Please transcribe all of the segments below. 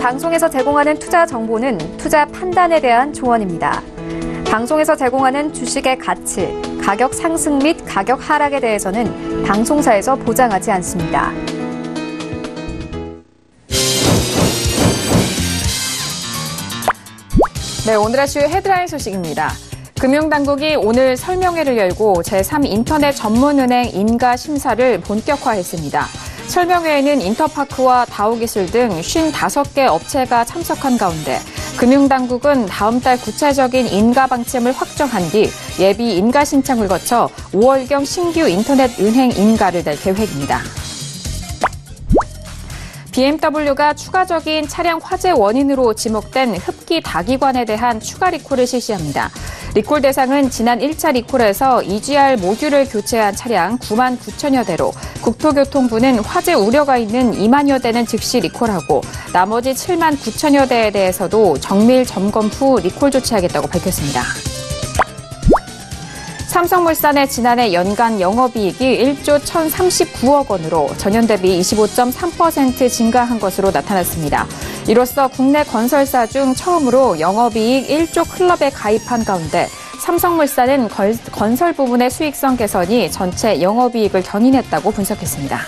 방송에서 제공하는 투자 정보는 투자 판단에 대한 조언입니다. 방송에서 제공하는 주식의 가치, 가격 상승 및 가격 하락에 대해서는 방송사에서 보장하지 않습니다. 네, 오늘의 주요 헤드라인 소식입니다. 금융당국이 오늘 설명회를 열고 제3인터넷 전문은행 인가 심사를 본격화했습니다. 설명회에는 인터파크와 다우기술 등 55개 업체가 참석한 가운데 금융당국은 다음 달 구체적인 인가 방침을 확정한 뒤 예비 인가 신청을 거쳐 5월경 신규 인터넷 은행 인가를 낼 계획입니다. BMW가 추가적인 차량 화재 원인으로 지목된 흡기 다기관에 대한 추가 리콜을 실시합니다. 리콜 대상은 지난 1차 리콜에서 EGR 모듈을 교체한 차량 9만 9천여 대로 국토교통부는 화재 우려가 있는 2만여 대는 즉시 리콜하고 나머지 7만 9천여 대에 대해서도 정밀 점검 후 리콜 조치하겠다고 밝혔습니다. 삼성물산의 지난해 연간 영업이익이 1조 1,039억 원으로 전년 대비 25.3% 증가한 것으로 나타났습니다. 이로써 국내 건설사 중 처음으로 영업이익 1조 클럽에 가입한 가운데 삼성물산은 건설 부문의 수익성 개선이 전체 영업이익을 견인했다고 분석했습니다.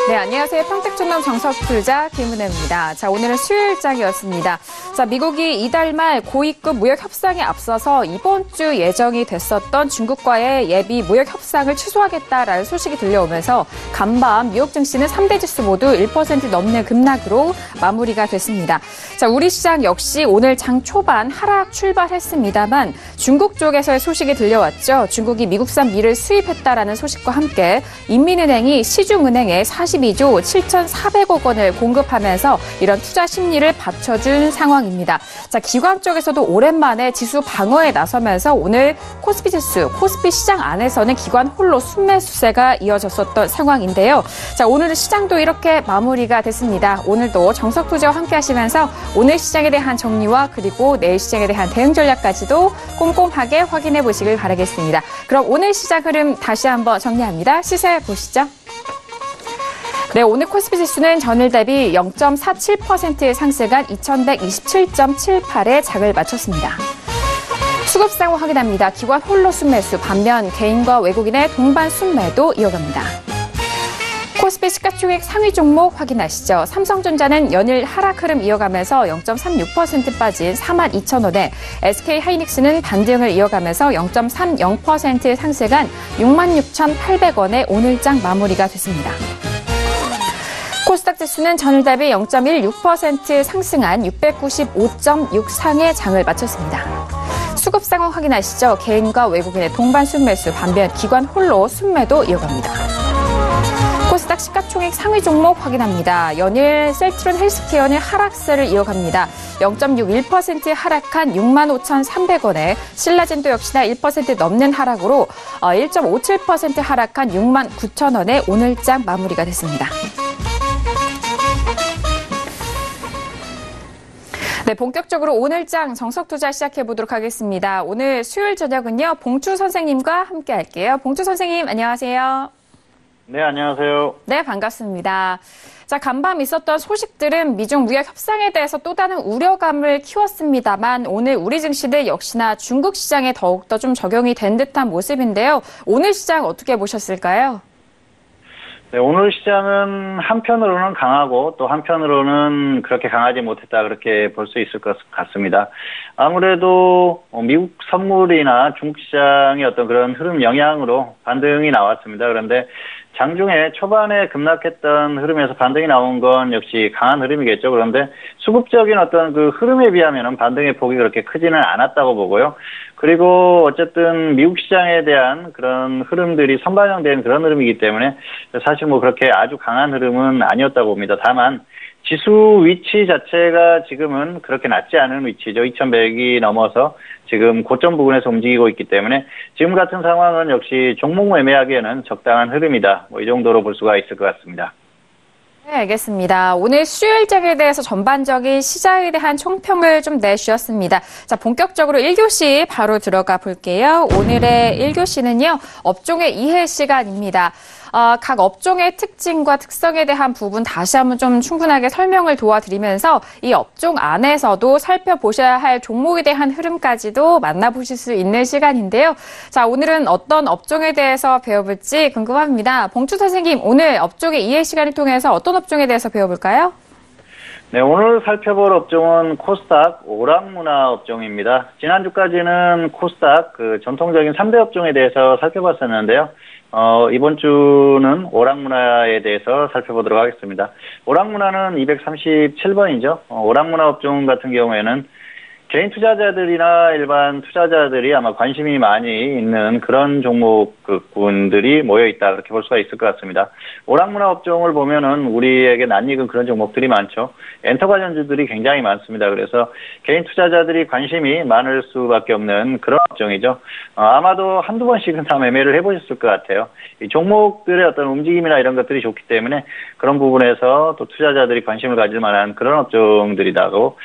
네, 안녕하세요. 평택촌놈 정석투자 김은혜입니다. 자, 오늘은 수요일장이었습니다. 자, 미국이 이달 말 고위급 무역 협상에 앞서서 이번 주 예정이 됐었던 중국과의 예비 무역 협상을 취소하겠다라는 소식이 들려오면서 간밤 뉴욕 증시는 3대 지수 모두 1% 넘는 급락으로 마무리가 됐습니다. 자, 우리 시장 역시 오늘 장 초반 하락 출발했습니다만 중국 쪽에서의 소식이 들려왔죠. 중국이 미국산 밀을 수입했다라는 소식과 함께 인민은행이 시중은행에 42조 7,400억 원을 공급하면서 이런 투자 심리를 받쳐준 상황입니다. 자, 기관 쪽에서도 오랜만에 지수 방어에 나서면서 오늘 코스피 지수, 코스피 시장 안에서는 기관 홀로 순매수세가 이어졌었던 상황인데요. 자, 오늘 시장도 이렇게 마무리가 됐습니다. 오늘도 정석투자와 함께 하시면서 오늘 시장에 대한 정리와 그리고 내일 시장에 대한 대응 전략까지도 꼼꼼하게 확인해 보시길 바라겠습니다. 그럼 오늘 시장 흐름 다시 한번 정리합니다. 시세 보시죠. 네, 오늘 코스피 지수는 전일 대비 0.47% 상승한 2127.78에 장을 마쳤습니다. 수급 상황 확인합니다. 기관 홀로 순매수, 반면 개인과 외국인의 동반 순매도 이어갑니다. 코스피 시가총액 상위 종목 확인하시죠. 삼성전자는 연일 하락 흐름 이어가면서 0.36% 빠진 42,000원에 SK하이닉스는 반등을 이어가면서 0.30% 상승한 66,800원에 오늘장 마무리가 됐습니다. 코스닥 지수는 전일 대비 0.16% 상승한 695.63의 장을 마쳤습니다. 수급 상황 확인하시죠. 개인과 외국인의 동반 순매수, 반면 기관 홀로 순매도 이어갑니다. 코스닥 시가총액 상위 종목 확인합니다. 연일 셀트론 헬스케어는 하락세를 이어갑니다. 0.61% 하락한 65,300원에 신라젠도 역시나 1% 넘는 하락으로 1.57% 하락한 69,000원에 오늘장 마무리가 됐습니다. 네, 본격적으로 오늘장 정석투자 시작해보도록 하겠습니다. 오늘 수요일 저녁은요, 봉추 선생님과 함께 할게요. 봉추 선생님, 안녕하세요. 네, 안녕하세요. 네, 반갑습니다. 자, 간밤 있었던 소식들은 미중 무역 협상에 대해서 또 다른 우려감을 키웠습니다만 오늘 우리 증시는 역시나 중국 시장에 더욱더 좀 적용이 된 듯한 모습인데요. 오늘 시장 어떻게 보셨을까요? 네, 오늘 시장은 한편으로는 강하고 또 한편으로는 그렇게 강하지 못했다 그렇게 볼 수 있을 것 같습니다. 아무래도 미국 선물이나 중국 시장의 어떤 그런 흐름 영향으로 반등이 나왔습니다. 그런데 장중에 초반에 급락했던 흐름에서 반등이 나온 건 역시 강한 흐름이겠죠. 그런데 수급적인 어떤 그 흐름에 비하면 반등의 폭이 그렇게 크지는 않았다고 보고요. 그리고 어쨌든 미국 시장에 대한 그런 흐름들이 선반영된 그런 흐름이기 때문에 사실 뭐 그렇게 아주 강한 흐름은 아니었다고 봅니다. 다만 지수 위치 자체가 지금은 그렇게 낮지 않은 위치죠. 2100이 넘어서 지금 고점 부근에서 움직이고 있기 때문에 지금 같은 상황은 역시 종목 매매하기에는 적당한 흐름이다. 뭐 이 정도로 볼 수가 있을 것 같습니다. 네, 알겠습니다. 오늘 수요일장에 대해서 전반적인 시장에 대한 총평을 좀 내주셨습니다. 자, 본격적으로 1교시 바로 들어가 볼게요. 오늘의 1교시는요, 업종의 이해 시간입니다. 각 업종의 특징과 특성에 대한 부분 다시 한번 좀 충분하게 설명을 도와드리면서 이 업종 안에서도 살펴보셔야 할 종목에 대한 흐름까지도 만나보실 수 있는 시간인데요. 자, 오늘은 어떤 업종에 대해서 배워볼지 궁금합니다. 봉추 선생님, 오늘 업종의 이해 시간을 통해서 어떤 업종에 대해서 배워볼까요? 네, 오늘 살펴볼 업종은 코스닥 오락문화 업종입니다. 지난주까지는 코스닥 전통적인 3대 업종에 대해서 살펴봤었는데요. 이번 주는 오락문화에 대해서 살펴보도록 하겠습니다. 오락문화는 237번이죠. 오락문화 업종 같은 경우에는 개인 투자자들이나 일반 투자자들이 아마 관심이 많이 있는 그런 종목군들이 모여있다, 그렇게 볼 수가 있을 것 같습니다. 오락문화 업종을 보면은 우리에게 낯익은 그런 종목들이 많죠. 엔터 관련주들이 굉장히 많습니다. 그래서 개인 투자자들이 관심이 많을 수밖에 없는 그런 업종이죠. 아마도 한두 번씩은 다 매매를 해보셨을 것 같아요. 이 종목들의 어떤 움직임이나 이런 것들이 좋기 때문에 그런 부분에서 또 투자자들이 관심을 가질 만한 그런 업종들이라고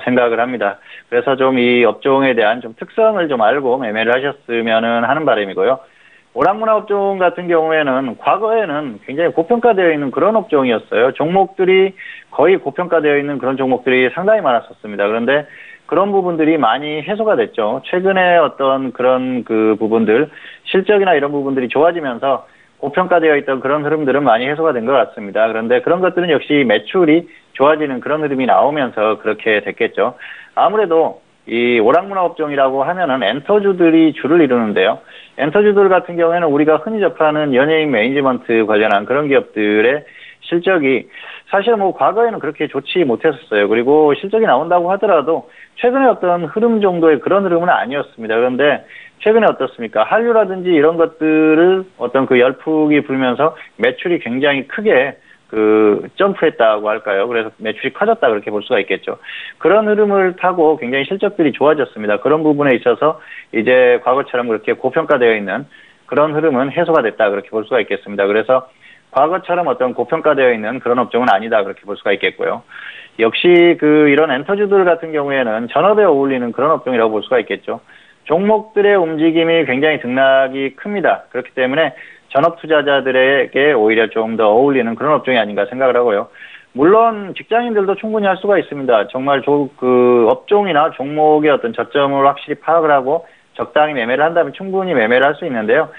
생각을 합니다. 그래서 좀 이 업종에 대한 좀 특성을 좀 알고 매매를 하셨으면 하는 바람이고요. 오락문화 업종 같은 경우에는 과거에는 굉장히 고평가되어 있는 그런 업종이었어요. 종목들이 거의 고평가되어 있는 그런 종목들이 상당히 많았었습니다. 그런데 그런 부분들이 많이 해소가 됐죠. 최근에 어떤 그런 부분들, 실적이나 이런 부분들이 좋아지면서 고평가되어 있던 그런 흐름들은 많이 해소가 된 것 같습니다. 그런데 그런 것들은 역시 매출이 좋아지는 그런 흐름이 나오면서 그렇게 됐겠죠. 아무래도 이 오락문화 업종이라고 하면은 엔터주들이 주를 이루는데요. 엔터주들 같은 경우에는 우리가 흔히 접하는 연예인 매니지먼트 관련한 그런 기업들의 실적이 사실 과거에는 그렇게 좋지 못했었어요. 그리고 실적이 나온다고 하더라도 최근에 어떤 흐름 정도의 그런 흐름은 아니었습니다. 그런데 최근에 어떻습니까? 한류라든지 이런 것들을 어떤 열풍이 불면서 매출이 굉장히 크게 점프했다고 할까요? 그래서 매출이 커졌다, 그렇게 볼 수가 있겠죠. 그런 흐름을 타고 굉장히 실적들이 좋아졌습니다. 그런 부분에 있어서 이제 과거처럼 그렇게 고평가되어 있는 그런 흐름은 해소가 됐다, 그렇게 볼 수가 있겠습니다. 그래서 과거처럼 어떤 고평가되어 있는 그런 업종은 아니다, 그렇게 볼 수가 있겠고요. 역시 이런 엔터주들 같은 경우에는 전업에 어울리는 그런 업종이라고 볼 수가 있겠죠. 종목들의 움직임이 굉장히 등락이 큽니다. 그렇기 때문에 전업 투자자들에게 오히려 좀 더 어울리는 그런 업종이 아닌가 생각을 하고요. 물론 직장인들도 충분히 할 수가 있습니다. 정말 업종이나 종목의 어떤 저점을 확실히 파악을 하고 적당히 매매를 한다면 충분히 매매를 할 수 있는데요.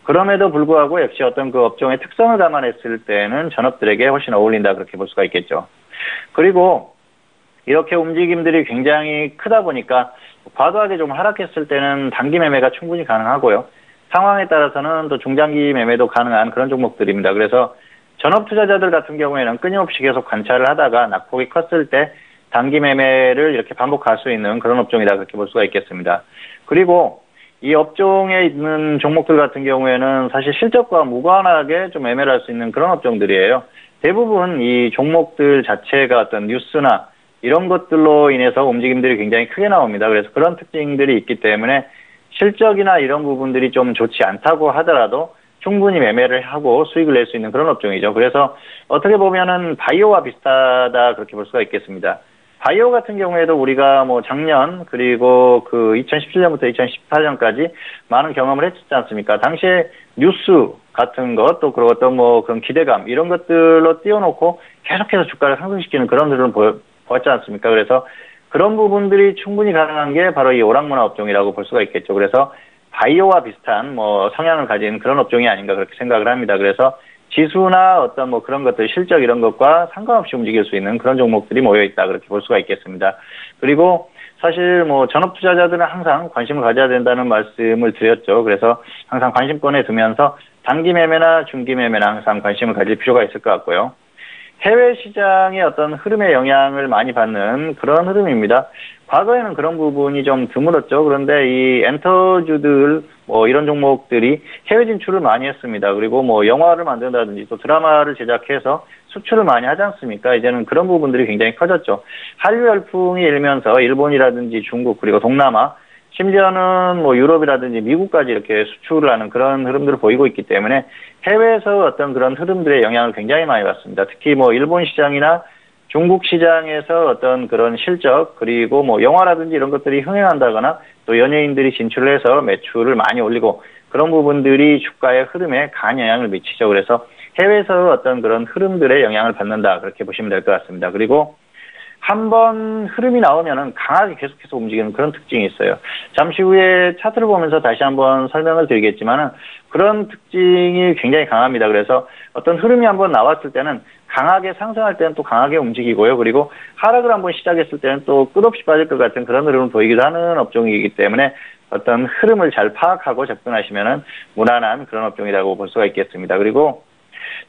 그럼에도 불구하고 역시 어떤 업종의 특성을 감안했을 때는 전업들에게 훨씬 어울린다, 그렇게 볼 수가 있겠죠. 그리고 이렇게 움직임들이 굉장히 크다 보니까 과도하게 좀 하락했을 때는 단기 매매가 충분히 가능하고요. 상황에 따라서는 또 중장기 매매도 가능한 그런 종목들입니다. 그래서 전업 투자자들 같은 경우에는 끊임없이 계속 관찰을 하다가 낙폭이 컸을 때 단기 매매를 이렇게 반복할 수 있는 그런 업종이다, 그렇게 볼 수가 있겠습니다. 그리고 이 업종에 있는 종목들 같은 경우에는 사실 실적과 무관하게 좀 매매를 할 수 있는 그런 업종들이에요. 대부분 이 종목들 자체가 어떤 뉴스나 이런 것들로 인해서 움직임들이 굉장히 크게 나옵니다. 그래서 그런 특징들이 있기 때문에 실적이나 이런 부분들이 좀 좋지 않다고 하더라도 충분히 매매를 하고 수익을 낼 수 있는 그런 업종이죠. 그래서 어떻게 보면은 바이오와 비슷하다, 그렇게 볼 수가 있겠습니다. 바이오 같은 경우에도 우리가 작년 그리고 2017년부터 2018년까지 많은 경험을 했지 않습니까? 당시에 뉴스 같은 것, 또 그리고 어떤 그런 기대감 이런 것들로 띄워놓고 계속해서 주가를 상승시키는 그런 흐름을 보였지 않습니까? 그래서 그런 부분들이 충분히 가능한 게 바로 이 오락문화 업종이라고 볼 수가 있겠죠. 그래서 바이오와 비슷한 성향을 가진 그런 업종이 아닌가, 그렇게 생각을 합니다. 그래서 지수나 어떤 그런 것들, 실적 이런 것과 상관없이 움직일 수 있는 그런 종목들이 모여있다, 그렇게 볼 수가 있겠습니다. 그리고 사실 전업 투자자들은 항상 관심을 가져야 된다는 말씀을 드렸죠. 그래서 항상 관심권에 두면서 단기 매매나 중기 매매나 항상 관심을 가질 필요가 있을 것 같고요. 해외 시장의 어떤 흐름에 영향을 많이 받는 그런 흐름입니다. 과거에는 그런 부분이 좀 드물었죠. 그런데 이 엔터주들 이런 종목들이 해외 진출을 많이 했습니다. 그리고 영화를 만든다든지 또 드라마를 제작해서 수출을 많이 하지 않습니까? 이제는 그런 부분들이 굉장히 커졌죠. 한류 열풍이 일면서 일본이라든지 중국 그리고 동남아, 심지어는 뭐 유럽이라든지 미국까지 이렇게 수출을 하는 그런 흐름들을 보이고 있기 때문에 해외에서 어떤 그런 흐름들의 영향을 굉장히 많이 받습니다. 특히 뭐 일본 시장이나 중국 시장에서 어떤 그런 실적, 그리고 뭐 영화라든지 이런 것들이 흥행한다거나 또 연예인들이 진출을 해서 매출을 많이 올리고 그런 부분들이 주가의 흐름에 강한 영향을 미치죠. 그래서 해외에서 어떤 그런 흐름들의 영향을 받는다, 그렇게 보시면 될 것 같습니다. 그리고 한번 흐름이 나오면은 강하게 계속해서 움직이는 그런 특징이 있어요. 잠시 후에 차트를 보면서 다시 한번 설명을 드리겠지만은 그런 특징이 굉장히 강합니다. 그래서 어떤 흐름이 한번 나왔을 때는 강하게 상승할 때는 또 강하게 움직이고요. 그리고 하락을 한번 시작했을 때는 또 끝없이 빠질 것 같은 그런 흐름을 보이기도 하는 업종이기 때문에 어떤 흐름을 잘 파악하고 접근하시면은 무난한 그런 업종이라고 볼 수가 있겠습니다. 그리고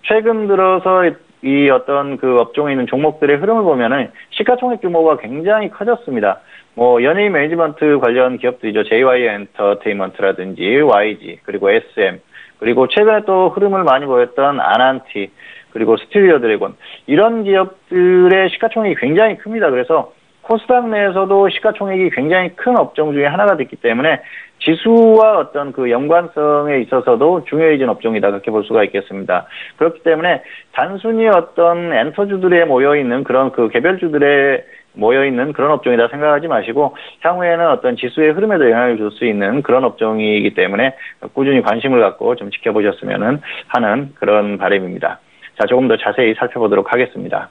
최근 들어서 이 어떤 그 업종에 있는 종목들의 흐름을 보면은 시가총액 규모가 굉장히 커졌습니다. 뭐 연예인 매니지먼트 관련 기업들이죠. JY 엔터테인먼트라든지 YG, 그리고 SM, 그리고 최근에 또 흐름을 많이 보였던 아난티, 그리고 스튜디오 드래곤, 이런 기업들의 시가총액이 굉장히 큽니다. 그래서 코스닥 내에서도 시가총액이 굉장히 큰 업종 중에 하나가 됐기 때문에 지수와 어떤 그 연관성에 있어서도 중요해진 업종이다, 그렇게 볼 수가 있겠습니다. 그렇기 때문에 단순히 어떤 엔터주들에 모여있는 그런 그 개별주들에 모여있는 그런 업종이다 생각하지 마시고 향후에는 어떤 지수의 흐름에도 영향을 줄 수 있는 그런 업종이기 때문에 꾸준히 관심을 갖고 좀 지켜보셨으면 하는 그런 바람입니다. 자, 조금 더 자세히 살펴보도록 하겠습니다.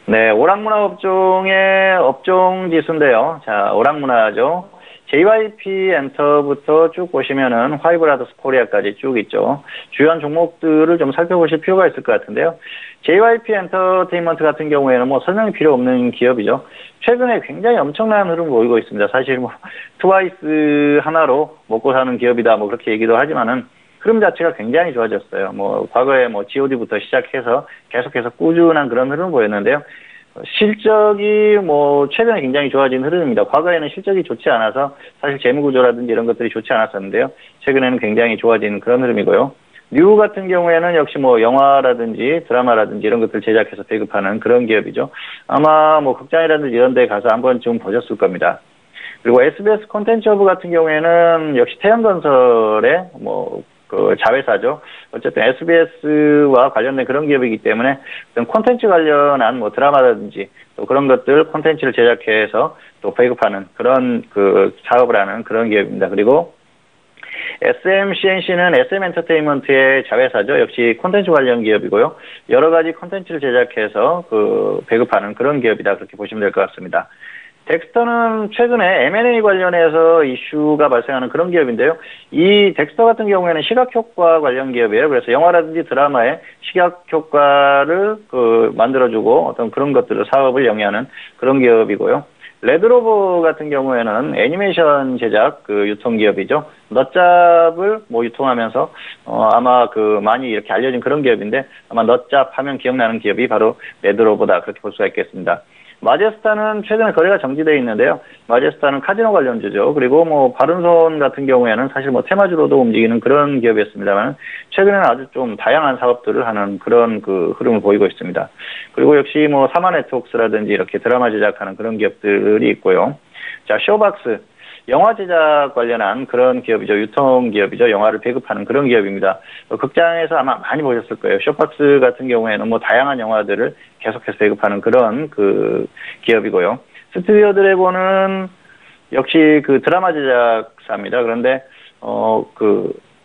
네, 오락문화 업종의 업종 지수인데요. 자, 오락문화죠. JYP 엔터부터 쭉 보시면은 화이브라더스 코리아까지 쭉 있죠. 주요한 종목들을 좀 살펴보실 필요가 있을 것 같은데요. JYP 엔터테인먼트 같은 경우에는 뭐 설명이 필요 없는 기업이죠. 최근에 굉장히 엄청난 흐름을 보이고 있습니다. 사실 뭐 트와이스 하나로 먹고 사는 기업이다, 뭐 그렇게 얘기도 하지만은 흐름 자체가 굉장히 좋아졌어요. 뭐 과거에 뭐 GOD부터 시작해서 계속해서 꾸준한 그런 흐름을 보였는데요. 실적이 뭐 최근에 굉장히 좋아진 흐름입니다. 과거에는 실적이 좋지 않아서 사실 재무구조라든지 이런 것들이 좋지 않았었는데요. 최근에는 굉장히 좋아진 그런 흐름이고요. 뉴 같은 경우에는 역시 뭐 영화라든지 드라마라든지 이런 것들 제작해서 배급하는 그런 기업이죠. 아마 뭐 극장이라든지 이런 데 가서 한번 좀 보셨을 겁니다. 그리고 SBS 콘텐츠허브 같은 경우에는 역시 태양건설의 뭐 그 자회사죠. 어쨌든 SBS와 관련된 그런 기업이기 때문에 어떤 콘텐츠 관련한 뭐 드라마라든지 또 그런 것들 콘텐츠를 제작해서 또 배급하는 그런 그 사업을 하는 그런 기업입니다. 그리고 SMCNC는 SM엔터테인먼트의 자회사죠. 역시 콘텐츠 관련 기업이고요. 여러 가지 콘텐츠를 제작해서 그 배급하는 그런 기업이다, 그렇게 보시면 될 것 같습니다. 덱스터는 최근에 M&A 관련해서 이슈가 발생하는 그런 기업인데요. 이 덱스터 같은 경우에는 시각효과 관련 기업이에요. 그래서 영화라든지 드라마의 시각효과를 그 만들어주고 어떤 그런 것들을 사업을 영위하는 그런 기업이고요. 레드로버 같은 경우에는 애니메이션 제작 그 유통기업이죠. 넛잡을 뭐 유통하면서 아마 그 많이 이렇게 알려진 그런 기업인데 아마 넛잡 하면 기억나는 기업이 바로 레드로버다, 그렇게 볼 수가 있겠습니다. 마제스타는 최근에 거래가 정지되어 있는데요. 마제스타는 카지노 관련주죠. 그리고 뭐 바른손 같은 경우에는 사실 뭐 테마주로도 움직이는 그런 기업이었습니다만 최근에는 아주 좀 다양한 사업들을 하는 그런 그 흐름을 보이고 있습니다. 그리고 역시 뭐 사마 네트워크스라든지 이렇게 드라마 제작하는 그런 기업들이 있고요. 자, 쇼박스. 영화 제작 관련한 그런 기업이죠. 유통 기업이죠. 영화를 배급하는 그런 기업입니다. 극장에서 아마 많이 보셨을 거예요. 쇼박스 같은 경우에는 뭐 다양한 영화들을 계속해서 배급하는 그런 그 기업이고요. 스튜디오 드래곤은 역시 그 드라마 제작사입니다. 그런데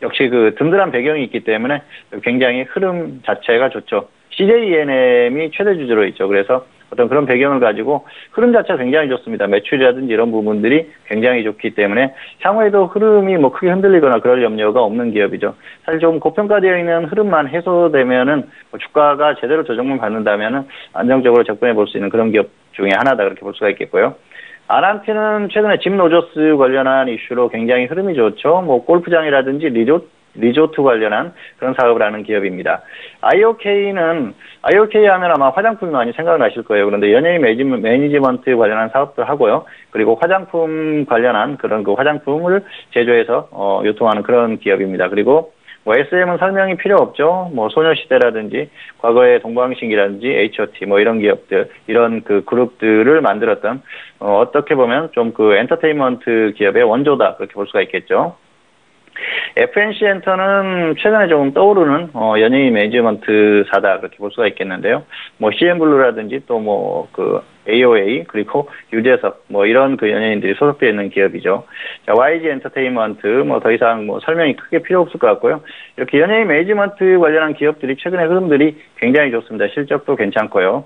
역시 그 든든한 배경이 있기 때문에 굉장히 흐름 자체가 좋죠. CJENM이 최대 주주로 있죠. 그래서 어떤 그런 배경을 가지고 흐름 자체가 굉장히 좋습니다. 매출이라든지 이런 부분들이 굉장히 좋기 때문에 향후에도 흐름이 뭐 크게 흔들리거나 그럴 염려가 없는 기업이죠. 사실 좀 고평가되어 있는 흐름만 해소되면은 주가가 제대로 조정만 받는다면은 안정적으로 접근해 볼 수 있는 그런 기업 중에 하나다, 그렇게 볼 수가 있겠고요. 아난티는 최근에 짐 로저스 관련한 이슈로 굉장히 흐름이 좋죠. 뭐 골프장이라든지 리조트 관련한 그런 사업을 하는 기업입니다. IOK 하면 아마 화장품이 많이 생각나실 거예요. 그런데 연예인 매니지먼트 관련한 사업도 하고요. 그리고 화장품 관련한 그런 그 화장품을 제조해서 유통하는 그런 기업입니다. 그리고 뭐 SM은 설명이 필요 없죠. 뭐 소녀시대라든지 과거의 동방신기라든지 H.O.T 뭐 이런 기업들, 이런 그 그룹들을 만들었던 어떻게 보면 좀 그 엔터테인먼트 기업의 원조다, 그렇게 볼 수가 있겠죠. FNC 엔터는 최근에 조금 떠오르는 연예인 매니지먼트사다, 그렇게 볼 수가 있겠는데요. 뭐 CN블루라든지 또 뭐 그 AOA 그리고 유재석 뭐 이런 그 연예인들이 소속되어 있는 기업이죠. 자, YG 엔터테인먼트 뭐 더 이상 뭐 설명이 크게 필요 없을 것 같고요. 이렇게 연예인 매니지먼트 관련한 기업들이 최근에 흐름들이 굉장히 좋습니다. 실적도 괜찮고요.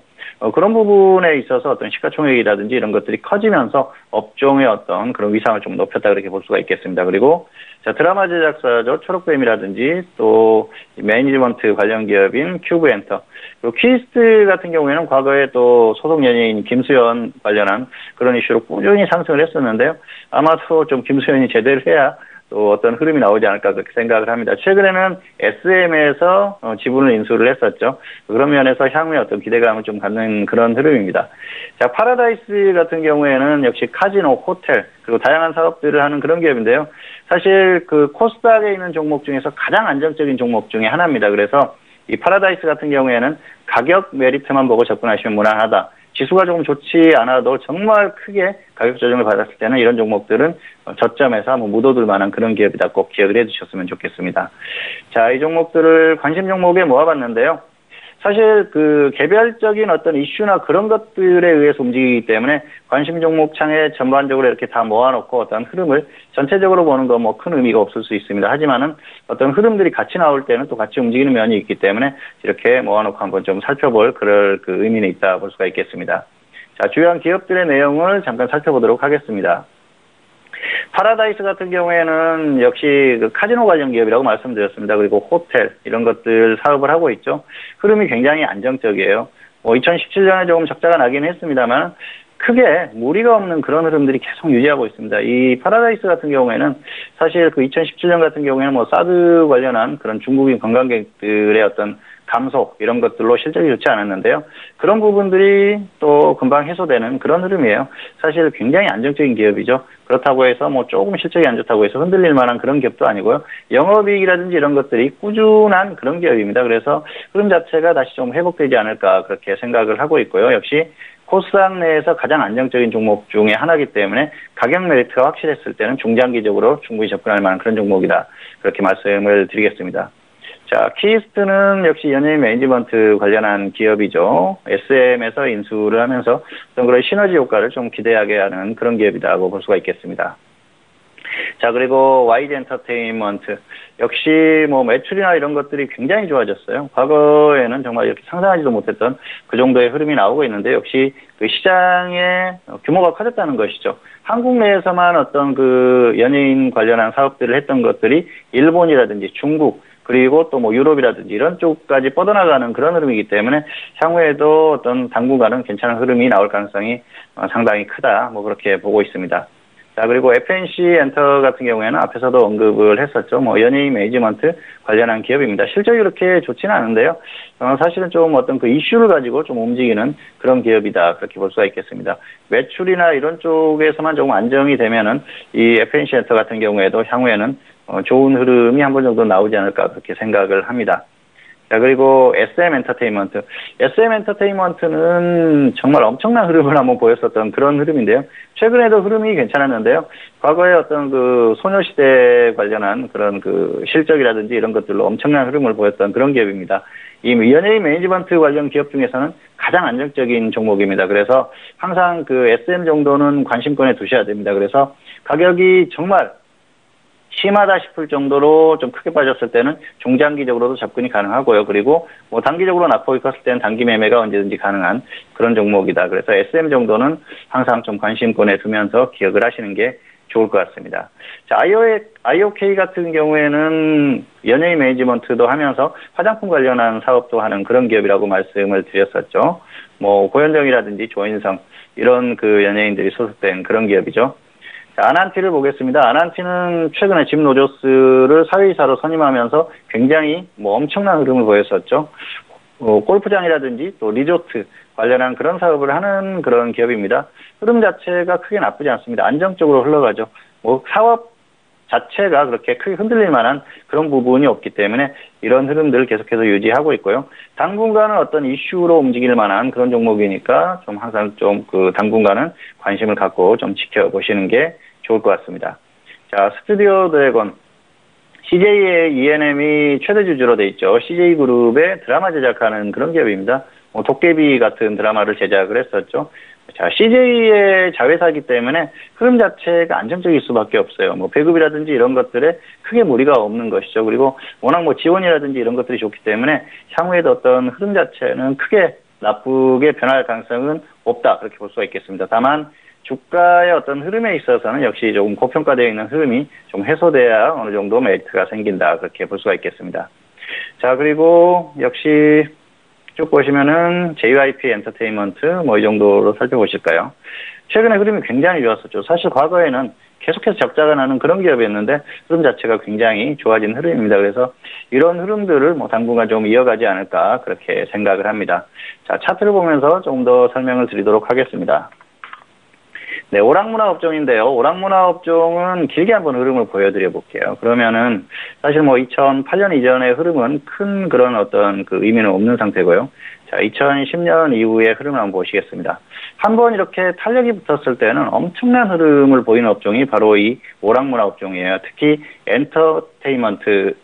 그런 부분에 있어서 어떤 시가총액이라든지 이런 것들이 커지면서 업종의 어떤 그런 위상을 좀 높였다, 그렇게 볼 수가 있겠습니다. 그리고 자, 드라마 제작사죠. 초록뱀이라든지 또 매니지먼트 관련 기업인 큐브엔터, 그리고 퀴스트 같은 경우에는 과거에 또 소속 연예인 김수현 관련한 그런 이슈로 꾸준히 상승을 했었는데요. 아마도 좀 김수현이 제대로 해야 또 어떤 흐름이 나오지 않을까, 그렇게 생각을 합니다. 최근에는 SM에서 지분을 인수를 했었죠. 그런 면에서 향후에 어떤 기대감을 좀 갖는 그런 흐름입니다. 자, 파라다이스 같은 경우에는 역시 카지노, 호텔, 그리고 다양한 사업들을 하는 그런 기업인데요. 사실 그 코스닥에 있는 종목 중에서 가장 안정적인 종목 중에 하나입니다. 그래서 이 파라다이스 같은 경우에는 가격 메리트만 보고 접근하시면 무난하다. 지수가 조금 좋지 않아도 정말 크게 가격 조정을 받았을 때는 이런 종목들은 저점에서 한번 묻어둘 만한 그런 기업이다. 꼭 기억을 해두셨으면 좋겠습니다. 자, 이 종목들을 관심 종목에 모아봤는데요. 사실 그 개별적인 어떤 이슈나 그런 것들에 의해서 움직이기 때문에 관심 종목 창에 전반적으로 이렇게 다 모아놓고 어떤 흐름을 전체적으로 보는 거 뭐 큰 의미가 없을 수 있습니다. 하지만은 어떤 흐름들이 같이 나올 때는 또 같이 움직이는 면이 있기 때문에 이렇게 모아놓고 한번 좀 살펴볼 그럴 그 의미는 있다 볼 수가 있겠습니다. 자, 주요한 기업들의 내용을 잠깐 살펴보도록 하겠습니다. 파라다이스 같은 경우에는 역시 그 카지노 관련 기업이라고 말씀드렸습니다. 그리고 호텔 이런 것들 사업을 하고 있죠. 흐름이 굉장히 안정적이에요. 뭐 2017년에 조금 적자가 나긴 했습니다만 크게 무리가 없는 그런 흐름들이 계속 유지하고 있습니다. 이 파라다이스 같은 경우에는 사실 그 2017년 같은 경우에는 뭐 사드 관련한 그런 중국인 관광객들의 어떤 감소 이런 것들로 실적이 좋지 않았는데요. 그런 부분들이 또 금방 해소되는 그런 흐름이에요. 사실 굉장히 안정적인 기업이죠. 그렇다고 해서 뭐 조금 실적이 안 좋다고 해서 흔들릴 만한 그런 기업도 아니고요. 영업이익이라든지 이런 것들이 꾸준한 그런 기업입니다. 그래서 흐름 자체가 다시 좀 회복되지 않을까, 그렇게 생각을 하고 있고요. 역시 코스닥 내에서 가장 안정적인 종목 중에 하나이기 때문에 가격 메리트가 확실했을 때는 중장기적으로 충분히 접근할 만한 그런 종목이다, 그렇게 말씀을 드리겠습니다. 자, 키스트는 역시 연예인 매니지먼트 관련한 기업이죠. SM에서 인수를 하면서 어떤 그런 시너지 효과를 좀 기대하게 하는 그런 기업이라고 볼 수가 있겠습니다. 자, 그리고 YG 엔터테인먼트 역시 뭐 매출이나 이런 것들이 굉장히 좋아졌어요. 과거에는 정말 이렇게 상상하지도 못했던 그 정도의 흐름이 나오고 있는데 역시 그 시장의 규모가 커졌다는 것이죠. 한국 내에서만 어떤 그 연예인 관련한 사업들을 했던 것들이 일본이라든지 중국 그리고 또 뭐 유럽이라든지 이런 쪽까지 뻗어나가는 그런 흐름이기 때문에 향후에도 어떤 당분간은 괜찮은 흐름이 나올 가능성이 상당히 크다, 뭐 그렇게 보고 있습니다. 자, 그리고 FNC 엔터 같은 경우에는 앞에서도 언급을 했었죠. 뭐 연예인 매니지먼트 관련한 기업입니다. 실적이 그렇게 좋지는 않은데요. 사실은 좀 어떤 그 이슈를 가지고 좀 움직이는 그런 기업이다, 그렇게 볼 수가 있겠습니다. 매출이나 이런 쪽에서만 조금 안정이 되면은 이 FNC 엔터 같은 경우에도 향후에는 좋은 흐름이 한 번 정도 나오지 않을까, 그렇게 생각을 합니다. 자, 그리고 SM 엔터테인먼트. SM 엔터테인먼트는 정말 엄청난 흐름을 한번 보였었던 그런 흐름인데요. 최근에도 흐름이 괜찮았는데요. 과거에 어떤 그 소녀시대 관련한 그런 그 실적이라든지 이런 것들로 엄청난 흐름을 보였던 그런 기업입니다. 이 연예인 매니지먼트 관련 기업 중에서는 가장 안정적인 종목입니다. 그래서 항상 그 SM 정도는 관심권에 두셔야 됩니다. 그래서 가격이 정말 심하다 싶을 정도로 좀 크게 빠졌을 때는 중장기적으로도 접근이 가능하고요. 그리고 뭐 단기적으로 낙폭이 컸을 때는 단기 매매가 언제든지 가능한 그런 종목이다. 그래서 SM 정도는 항상 좀 관심권에 두면서 기억을 하시는 게 좋을 것 같습니다. 자, IOK 같은 경우에는 연예인 매니지먼트도 하면서 화장품 관련한 사업도 하는 그런 기업이라고 말씀을 드렸었죠. 뭐 고현정이라든지 조인성 이런 그 연예인들이 소속된 그런 기업이죠. 아난티를 보겠습니다. 아난티는 최근에 짐 로저스를 사회이사로 선임하면서 굉장히 뭐 엄청난 흐름을 보였었죠. 골프장이라든지 또 리조트 관련한 그런 사업을 하는 그런 기업입니다. 흐름 자체가 크게 나쁘지 않습니다. 안정적으로 흘러가죠. 뭐 사업 자체가 그렇게 크게 흔들릴 만한 그런 부분이 없기 때문에 이런 흐름들을 계속해서 유지하고 있고요. 당분간은 어떤 이슈로 움직일 만한 그런 종목이니까 좀 항상 좀 그 당분간은 관심을 갖고 좀 지켜보시는 게 좋을 것 같습니다. 자, 스튜디오 드래곤. CJ의 E&M이 최대 주주로 돼 있죠. CJ그룹의 드라마 제작하는 그런 기업입니다. 도깨비 같은 드라마를 제작을 했었죠. 자, CJ의 자회사이기 때문에 흐름 자체가 안정적일 수밖에 없어요. 배급이라든지 이런 것들에 크게 무리가 없는 것이죠. 그리고 워낙 지원이라든지 이런 것들이 좋기 때문에 향후에도 어떤 흐름 자체는 크게 나쁘게 변할 가능성은 없다. 그렇게 볼 수가 있겠습니다. 다만 주가의 어떤 흐름에 있어서는 역시 조금 고평가되어 있는 흐름이 좀 해소돼야 어느 정도 메리트가 생긴다. 그렇게 볼 수가 있겠습니다. 자, 그리고 역시 쭉 보시면은 JYP 엔터테인먼트 이 정도로 살펴보실까요? 최근에 흐름이 굉장히 좋았었죠. 사실 과거에는 계속해서 적자가 나는 그런 기업이었는데 흐름 자체가 굉장히 좋아진 흐름입니다. 그래서 이런 흐름들을 당분간 좀 이어가지 않을까 그렇게 생각을 합니다. 자, 차트를 보면서 조금 더 설명을 드리도록 하겠습니다. 네, 오락문화 업종인데요. 오락문화 업종은 길게 한번 흐름을 보여드려 볼게요. 그러면은 사실 2008년 이전의 흐름은 큰 그런 어떤 그 의미는 없는 상태고요. 자, 2010년 이후의 흐름을 한번 보시겠습니다. 한번 이렇게 탄력이 붙었을 때는 엄청난 흐름을 보이는 업종이 바로 이 오락문화 업종이에요. 특히 엔터테인먼트,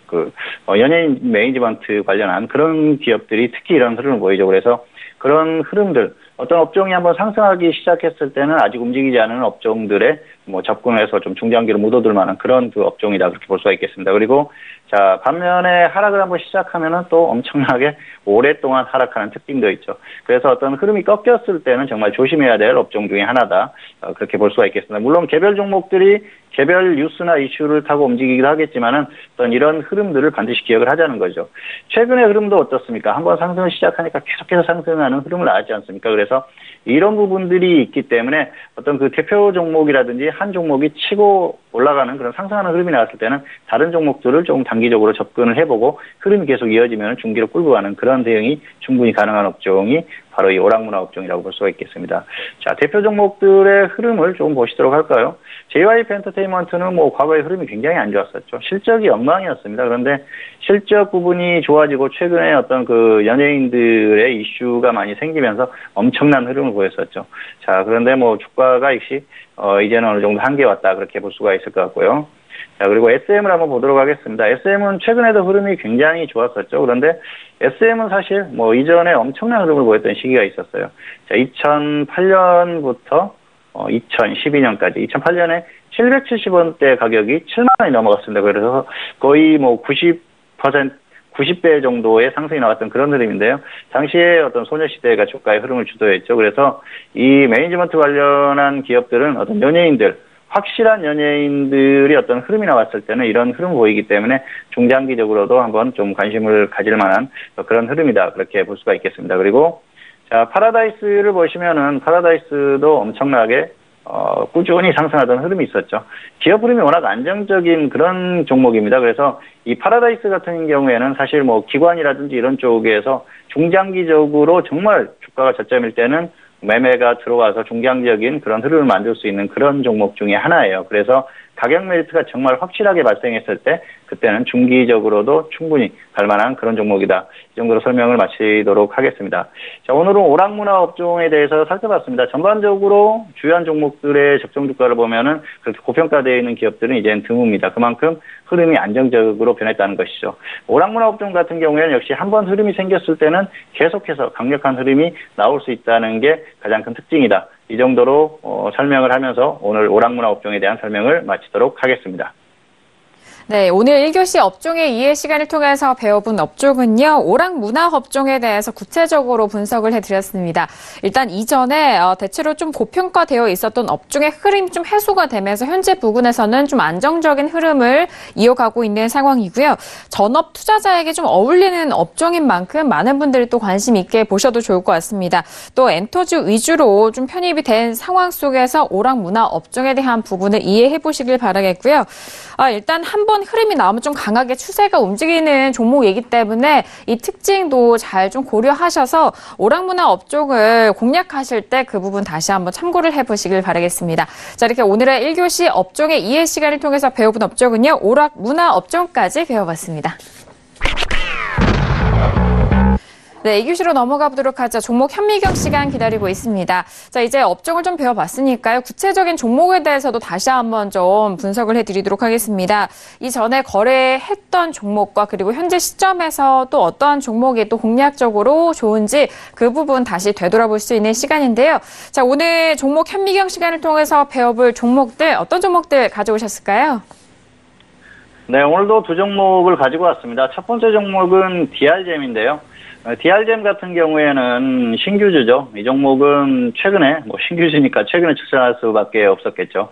연예인 매니지먼트 관련한 그런 기업들이 특히 이런 흐름을 보이죠. 그래서 그런 흐름들, 어떤 업종이 한번 상승하기 시작했을 때는 아직 움직이지 않은 업종들에 접근해서 좀 중장기로 묻어둘 만한 그런 그 업종이다. 그렇게 볼 수가 있겠습니다. 그리고 자, 반면에 하락을 한번 시작하면은 또 엄청나게 오랫동안 하락하는 특징도 있죠. 그래서 어떤 흐름이 꺾였을 때는 정말 조심해야 될 업종 중에 하나다. 그렇게 볼 수가 있겠습니다. 물론 개별 종목들이 개별 뉴스나 이슈를 타고 움직이기도 하겠지만은 어떤 이런 흐름들을 반드시 기억을 하자는 거죠. 최근의 흐름도 어떻습니까? 한번 상승을 시작하니까 계속해서 상승하는 흐름을 나왔지 않습니까? 그래서 이런 부분들이 있기 때문에 어떤 그 대표 종목이라든지 한 종목이 치고 올라가는 그런 상승하는 흐름이 나왔을 때는 다른 종목들을 조금 단기적으로 접근을 해보고 흐름이 계속 이어지면 중기로 끌고 가는 그런 대응이 충분히 가능한 업종이 바로 이 오락문화 업종이라고 볼 수가 있겠습니다. 자, 대표 종목들의 흐름을 좀 보시도록 할까요? JYP 엔터테인먼트는 과거의 흐름이 굉장히 안 좋았었죠. 실적이 엉망이었습니다. 그런데 실적 부분이 좋아지고 최근에 어떤 그 연예인들의 이슈가 많이 생기면서 엄청난 흐름을 보였었죠. 자, 그런데 주가가 역시 이제는 어느 정도 한계에 왔다 그렇게 볼 수가 있을 것 같고요. 자, 그리고 SM을 한번 보도록 하겠습니다. SM은 최근에도 흐름이 굉장히 좋았었죠. 그런데 SM은 사실 이전에 엄청난 흐름을 보였던 시기가 있었어요. 자, 2008년부터 2012년까지 2008년에 770원대 가격이 7만 원이 넘어갔습니다. 그래서 거의 90배 정도의 상승이 나왔던 그런 흐름인데요. 당시에 어떤 소녀시대가 주가의 흐름을 주도했죠. 그래서 이 매니지먼트 관련한 기업들은 어떤 연예인들, 확실한 연예인들이 어떤 흐름이 나왔을 때는 이런 흐름을 보이기 때문에 중장기적으로도 한번 좀 관심을 가질 만한 그런 흐름이다. 그렇게 볼 수가 있겠습니다. 그리고 자, 파라다이스를 보시면은 파라다이스도 엄청나게 꾸준히 상승하던 흐름이 있었죠. 기업 흐름이 워낙 안정적인 그런 종목입니다. 그래서 이 파라다이스 같은 경우에는 사실 기관이라든지 이런 쪽에서 중장기적으로 정말 주가가 저점일 때는 매매가 들어와서 중장기적인 그런 흐름을 만들 수 있는 그런 종목 중에 하나예요. 그래서 가격 메리트가 정말 확실하게 발생했을 때 그때는 중기적으로도 충분히 갈 만한 그런 종목이다. 이 정도로 설명을 마치도록 하겠습니다. 자, 오늘은 오락문화 업종에 대해서 살펴봤습니다. 전반적으로 주요한 종목들의 적정 주가를 보면은 그렇게 고평가되어 있는 기업들은 이제는 드뭅니다. 그만큼 흐름이 안정적으로 변했다는 것이죠. 오락문화 업종 같은 경우에는 역시 한번 흐름이 생겼을 때는 계속해서 강력한 흐름이 나올 수 있다는 게 가장 큰 특징이다. 이 정도로 설명을 하면서 오늘 오락문화 업종에 대한 설명을 마치도록 하겠습니다. 네, 오늘 1교시 업종의 이해 시간을 통해서 배워본 업종은요, 오락문화 업종에 대해서 구체적으로 분석을 해드렸습니다. 일단 이전에 대체로 좀 고평가되어 있었던 업종의 흐름이 좀 해소가 되면서 현재 부근에서는 좀 안정적인 흐름을 이어가고 있는 상황이고요. 전업 투자자에게 좀 어울리는 업종인 만큼 많은 분들이 또 관심 있게 보셔도 좋을 것 같습니다. 또 엔터주 위주로 좀 편입이 된 상황 속에서 오락문화 업종에 대한 부분을 이해해 보시길 바라겠고요. 일단 한번 번 흐름이 나오면 좀 강하게 추세가 움직이는 종목이기 때문에 이 특징도 잘 좀 고려하셔서 오락문화 업종을 공략하실 때 그 부분 다시 한번 참고를 해보시길 바라겠습니다. 자, 이렇게 오늘의 1교시 업종의 이해 시간을 통해서 배워본 업종은요, 오락문화 업종까지 배워봤습니다. 네, 2교시로 넘어가 보도록 하죠. 종목 현미경 시간 기다리고 있습니다. 자, 이제 업종을 좀 배워봤으니까요. 구체적인 종목에 대해서도 다시 한번 좀 분석을 해드리도록 하겠습니다. 이전에 거래했던 종목과 그리고 현재 시점에서 또 어떠한 종목이 또 공략적으로 좋은지 그 부분 다시 되돌아볼 수 있는 시간인데요. 자, 오늘 종목 현미경 시간을 통해서 배워볼 종목들, 어떤 종목들 가져오셨을까요? 네, 오늘도 두 종목을 가지고 왔습니다. 첫 번째 종목은 DR잼인데요. DR잼 같은 경우에는 신규주죠. 이 종목은 최근에, 신규주니까 최근에 추천할 수밖에 없었겠죠.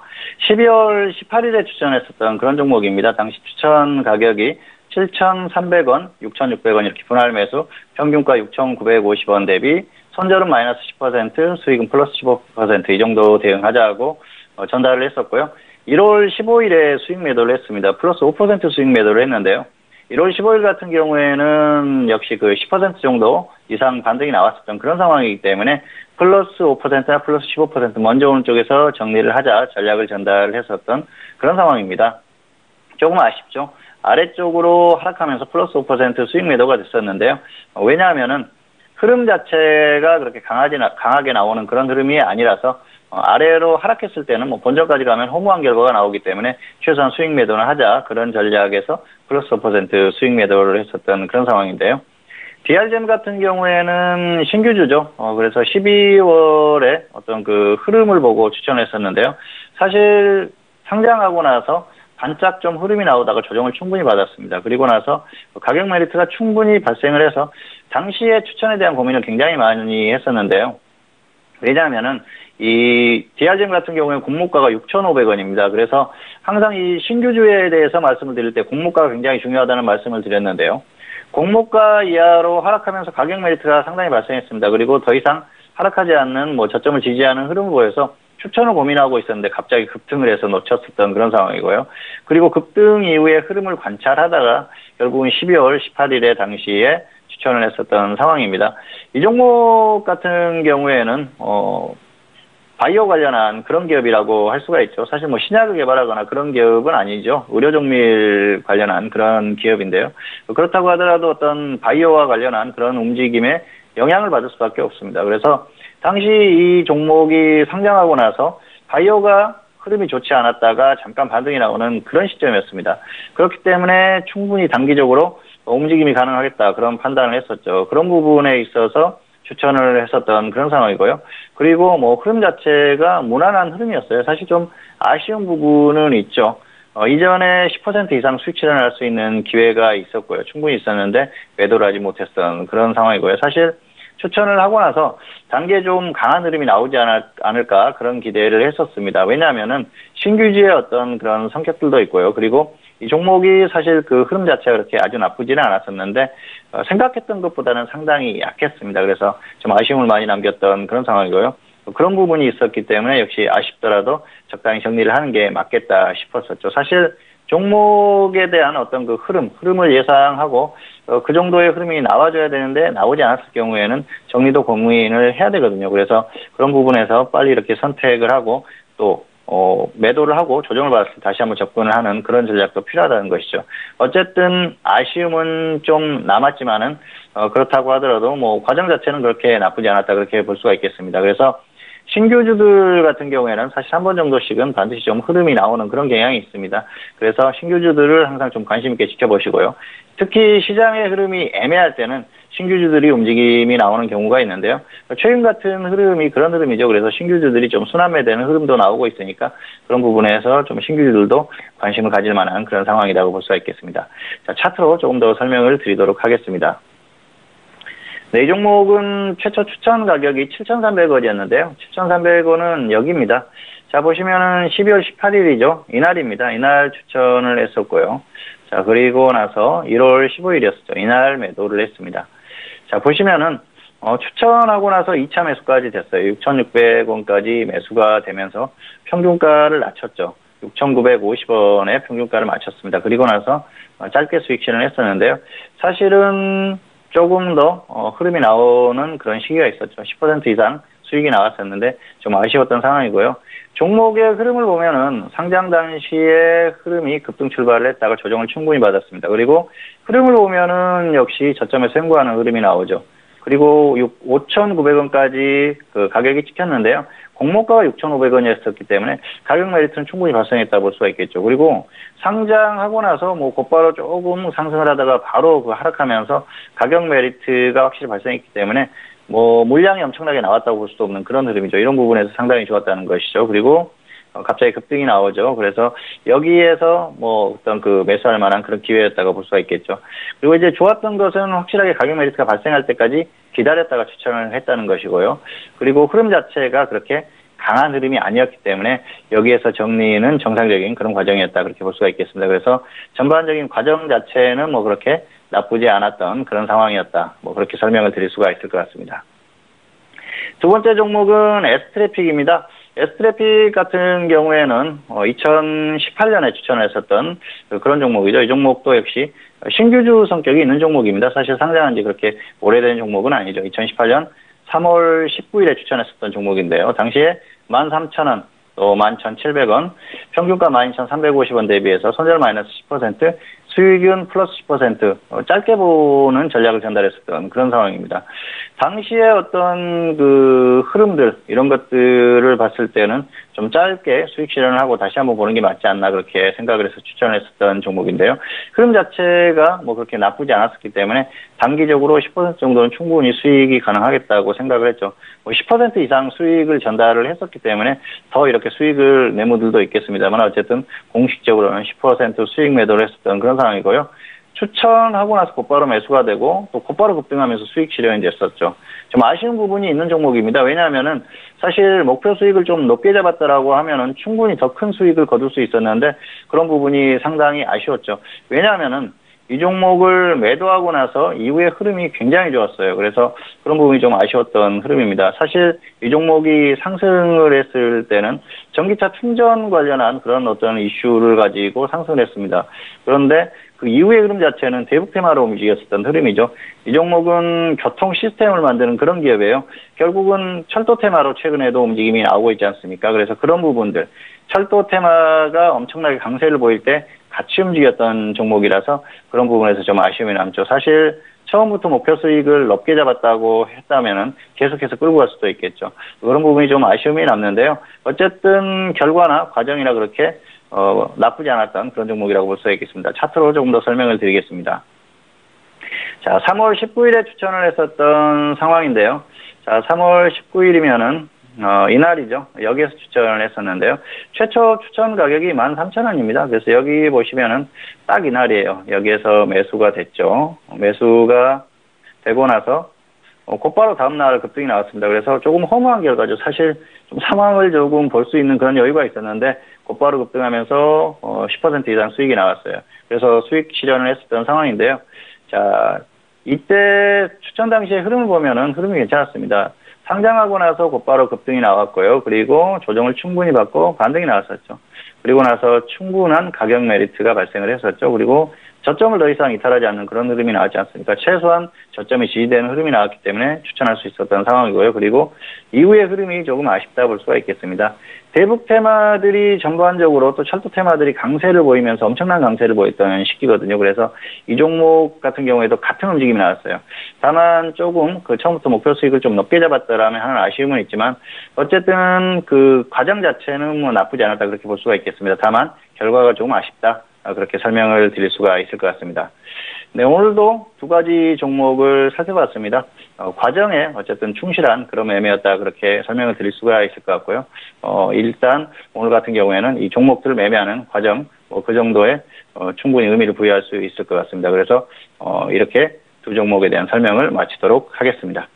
12월 18일에 추천했었던 그런 종목입니다. 당시 추천 가격이 7,300원, 6,600원 이렇게 분할 매수, 평균가 6,950원 대비 손절은 마이너스 10%, 수익은 플러스 15% 이 정도 대응하자고 전달을 했었고요. 1월 15일에 수익 매도를 했습니다. 플러스 5% 수익 매도를 했는데요. 1월 15일 같은 경우에는 역시 그 10% 정도 이상 반등이 나왔었던 그런 상황이기 때문에 플러스 5%나 플러스 15% 먼저 오는 쪽에서 정리를 하자 전략을 전달을 했었던 그런 상황입니다. 조금 아쉽죠. 아래쪽으로 하락하면서 플러스 5% 수익 매도가 됐었는데요. 왜냐하면은 흐름 자체가 그렇게 강하게 나오는 그런 흐름이 아니라서 아래로 하락했을 때는 본전까지 가면 허무한 결과가 나오기 때문에 최소한 수익 매도는 하자 그런 전략에서 플러스 5% 수익 매도를 했었던 그런 상황인데요. DR잼 같은 경우에는 신규주죠. 그래서 12월에 어떤 그 흐름을 보고 추천했었는데요. 사실 상장하고 나서 반짝 좀 흐름이 나오다가 조정을 충분히 받았습니다. 그리고 나서 가격 메리트가 충분히 발생을 해서 당시에 추천에 대한 고민을 굉장히 많이 했었는데요. 왜냐하면은 이 DR잼 같은 경우에 공모가가 6,500원입니다. 그래서 항상 이 신규주에 대해서 말씀을 드릴 때 공모가가 굉장히 중요하다는 말씀을 드렸는데요. 공모가 이하로 하락하면서 가격 메리트가 상당히 발생했습니다. 그리고 더 이상 하락하지 않는 저점을 지지하는 흐름을 보여서 추천을 고민하고 있었는데 갑자기 급등을 해서 놓쳤었던 그런 상황이고요. 그리고 급등 이후의 흐름을 관찰하다가 결국은 12월 18일에 당시에 추천을 했었던 상황입니다. 이 종목 같은 경우에는 바이오 관련한 그런 기업이라고 할 수가 있죠. 사실 신약을 개발하거나 그런 기업은 아니죠. 의료종밀 관련한 그런 기업인데요. 그렇다고 하더라도 어떤 바이오와 관련한 그런 움직임에 영향을 받을 수밖에 없습니다. 그래서 당시 이 종목이 상장하고 나서 바이오가 흐름이 좋지 않았다가 잠깐 반등이 나오는 그런 시점이었습니다. 그렇기 때문에 충분히 단기적으로 움직임이 가능하겠다 그런 판단을 했었죠. 그런 부분에 있어서 추천을 했었던 그런 상황이고요. 그리고 흐름 자체가 무난한 흐름이었어요. 사실 좀 아쉬운 부분은 있죠. 이전에 10% 이상 수익 실현할 수 있는 기회가 있었고요. 충분히 있었는데 매도를 하지 못했던 그런 상황이고요. 사실 추천을 하고 나서 단계 좀 강한 흐름이 나오지 않을까 그런 기대를 했었습니다. 왜냐하면은 신규주의 어떤 그런 성격들도 있고요. 그리고 이 종목이 사실 그 흐름 자체가 그렇게 아주 나쁘지는 않았었는데 생각했던 것보다는 상당히 약했습니다. 그래서 좀 아쉬움을 많이 남겼던 그런 상황이고요. 그런 부분이 있었기 때문에 역시 아쉽더라도 적당히 정리를 하는 게 맞겠다 싶었었죠. 사실 종목에 대한 어떤 그 흐름을 예상하고 그 정도의 흐름이 나와줘야 되는데 나오지 않았을 경우에는 정리도 고민을 해야 되거든요. 그래서 그런 부분에서 빨리 이렇게 선택을 하고 또 매도를 하고 조정을 받았을 때 다시 한번 접근을 하는 그런 전략도 필요하다는 것이죠. 어쨌든 아쉬움은 좀 남았지만은 그렇다고 하더라도 과정 자체는 그렇게 나쁘지 않았다 그렇게 볼 수가 있겠습니다. 그래서 신규주들 같은 경우에는 사실 한 번 정도씩은 반드시 좀 흐름이 나오는 그런 경향이 있습니다. 그래서 신규주들을 항상 좀 관심 있게 지켜보시고요. 특히 시장의 흐름이 애매할 때는 신규주들이 움직임이 나오는 경우가 있는데요. 최근 같은 흐름이 그런 흐름이죠. 그래서 신규주들이 좀 순환매되는 흐름도 나오고 있으니까 그런 부분에서 좀 신규주들도 관심을 가질 만한 그런 상황이라고 볼 수가 있겠습니다. 자, 차트로 조금 더 설명을 드리도록 하겠습니다. 네, 이 종목은 최초 추천 가격이 7,300원이었는데요. 7,300원은 여기입니다. 자, 보시면은 12월 18일이죠. 이날입니다. 이날 추천을 했었고요. 자, 그리고 나서 1월 15일이었죠. 이날 매도를 했습니다. 자, 보시면은 추천하고 나서 2차 매수까지 됐어요. 6,600원까지 매수가 되면서 평균가를 낮췄죠. 6,950원에 평균가를 마쳤습니다. 그리고 나서 짧게 수익 실현을 했었는데요. 사실은 조금 더 흐름이 나오는 그런 시기가 있었죠. 10% 이상 수익이 나왔었는데 좀 아쉬웠던 상황이고요. 종목의 흐름을 보면은 상장 당시에 흐름이 급등 출발을 했다가 조정을 충분히 받았습니다. 그리고 흐름을 보면은 역시 저점에서 횡보하는 흐름이 나오죠. 그리고 5,900원까지 그 가격이 찍혔는데요. 공모가가 6,500원이었기 때문에 가격 메리트는 충분히 발생했다 볼 수가 있겠죠. 그리고 상장하고 나서 뭐 곧바로 조금 상승을 하다가 바로 그 하락하면서 가격 메리트가 확실히 발생했기 때문에 뭐 물량이 엄청나게 나왔다고 볼 수도 없는 그런 흐름이죠. 이런 부분에서 상당히 좋았다는 것이죠. 그리고 갑자기 급등이 나오죠. 그래서 여기에서 뭐 어떤 그 매수할 만한 그런 기회였다고 볼 수가 있겠죠. 그리고 이제 좋았던 것은 확실하게 가격 메리트가 발생할 때까지 기다렸다가 추천을 했다는 것이고요. 그리고 흐름 자체가 그렇게 강한 흐름이 아니었기 때문에 여기에서 정리는 정상적인 그런 과정이었다 그렇게 볼 수가 있겠습니다. 그래서 전반적인 과정 자체는 뭐 그렇게 나쁘지 않았던 그런 상황이었다. 뭐 그렇게 설명을 드릴 수가 있을 것 같습니다. 두 번째 종목은 S트래픽입니다. S트래픽 같은 경우에는 2018년에 추천을 했었던 그런 종목이죠. 이 종목도 역시 신규주 성격이 있는 종목입니다. 사실 상장한 지 그렇게 오래된 종목은 아니죠. 2018년 3월 19일에 추천했었던 종목인데요. 당시에 13,000원, 또 11,700원, 평균가 12,350원 대비해서 손절 마이너스 10%, 수익은 플러스 10%, 짧게 보는 전략을 전달했었던 그런 상황입니다. 당시에 어떤 그 흐름들, 이런 것들을 봤을 때는 좀 짧게 수익 실현을 하고 다시 한번 보는 게 맞지 않나 그렇게 생각을 해서 추천을 했었던 종목인데요. 흐름 자체가 뭐 그렇게 나쁘지 않았었기 때문에 단기적으로 10% 정도는 충분히 수익이 가능하겠다고 생각을 했죠. 뭐 10% 이상 수익을 전달을 했었기 때문에 더 이렇게 수익을 매물들도 있겠습니다만 어쨌든 공식적으로는 10% 수익 매도를 했었던 그런 상황이고요. 추천하고 나서 곧바로 매수가 되고 또 곧바로 급등하면서 수익 실현이 됐었죠. 좀 아쉬운 부분이 있는 종목입니다. 왜냐하면은 사실 목표 수익을 좀 높게 잡았다라고 하면은 충분히 더 큰 수익을 거둘 수 있었는데 그런 부분이 상당히 아쉬웠죠. 왜냐하면은 이 종목을 매도하고 나서 이후에 흐름이 굉장히 좋았어요. 그래서 그런 부분이 좀 아쉬웠던 흐름입니다. 사실 이 종목이 상승을 했을 때는 전기차 충전 관련한 그런 어떤 이슈를 가지고 상승을 했습니다. 그런데 그 이후의 흐름 자체는 대북 테마로 움직였었던 흐름이죠. 이 종목은 교통 시스템을 만드는 그런 기업이에요. 결국은 철도 테마로 최근에도 움직임이 나오고 있지 않습니까? 그래서 그런 부분들, 철도 테마가 엄청나게 강세를 보일 때 같이 움직였던 종목이라서 그런 부분에서 좀 아쉬움이 남죠. 사실 처음부터 목표 수익을 높게 잡았다고 했다면은 계속해서 끌고 갈 수도 있겠죠. 그런 부분이 좀 아쉬움이 남는데요. 어쨌든 결과나 과정이나 그렇게 나쁘지 않았던 그런 종목이라고 볼 수 있겠습니다. 차트로 조금 더 설명을 드리겠습니다. 자, 3월 19일에 추천을 했었던 상황인데요. 자, 3월 19일이면은 이날이죠. 여기에서 추천을 했었는데요. 최초 추천 가격이 13,000원입니다. 그래서 여기 보시면은 딱 이날이에요. 여기에서 매수가 됐죠. 매수가 되고 나서 곧바로 다음날 급등이 나왔습니다. 그래서 조금 허무한 결과죠. 사실 좀 상황을 조금 볼 수 있는 그런 여유가 있었는데 곧바로 급등하면서 10% 이상 수익이 나왔어요. 그래서 수익 실현을 했었던 상황인데요. 자, 이때 추천 당시의 흐름을 보면은 흐름이 괜찮았습니다. 상장하고 나서 곧바로 급등이 나왔고요. 그리고 조정을 충분히 받고 반등이 나왔었죠. 그리고 나서 충분한 가격 메리트가 발생을 했었죠. 그리고 저점을 더 이상 이탈하지 않는 그런 흐름이 나왔지 않습니까? 최소한 저점이 지지되는 흐름이 나왔기 때문에 추천할 수 있었던 상황이고요. 그리고 이후의 흐름이 조금 아쉽다 볼 수가 있겠습니다. 대북 테마들이 전반적으로 또 철도 테마들이 강세를 보이면서 엄청난 강세를 보였던 시기거든요. 그래서 이 종목 같은 경우에도 같은 움직임이 나왔어요. 다만 조금 그 처음부터 목표 수익을 좀 높게 잡았더라면 하는 아쉬움은 있지만 어쨌든 그 과정 자체는 뭐 나쁘지 않았다 그렇게 볼 수가 있겠습니다. 다만 결과가 조금 아쉽다. 그렇게 설명을 드릴 수가 있을 것 같습니다. 네, 오늘도 두 가지 종목을 살펴봤습니다. 과정에 어쨌든 충실한 그런 매매였다 그렇게 설명을 드릴 수가 있을 것 같고요. 일단 오늘 같은 경우에는 이 종목들을 매매하는 과정 그 정도의 충분히 의미를 부여할 수 있을 것 같습니다. 그래서 이렇게 두 종목에 대한 설명을 마치도록 하겠습니다.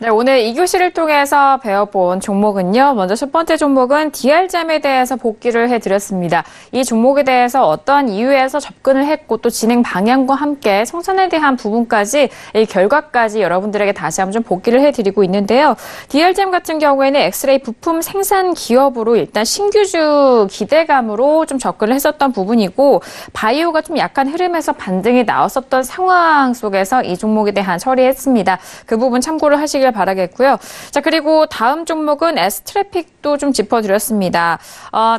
네, 오늘 2교시를 통해서 배워본 종목은요. 먼저 첫 번째 종목은 DR잠에 대해서 복기를 해드렸습니다. 이 종목에 대해서 어떠한 이유에서 접근을 했고 또 진행 방향과 함께 성산에 대한 부분까지 이 결과까지 여러분들에게 다시 한번 좀 복기를 해드리고 있는데요. DR잠 같은 경우에는 엑스레이 부품 생산 기업으로 일단 신규주 기대감으로 좀 접근을 했었던 부분이고 바이오가 좀 약한 흐름에서 반등이 나왔었던 상황 속에서 이 종목에 대한 처리했습니다. 그 부분 참고를 하시길 바라겠고요. 자, 그리고 다음 종목은 S트래픽도 좀 짚어드렸습니다.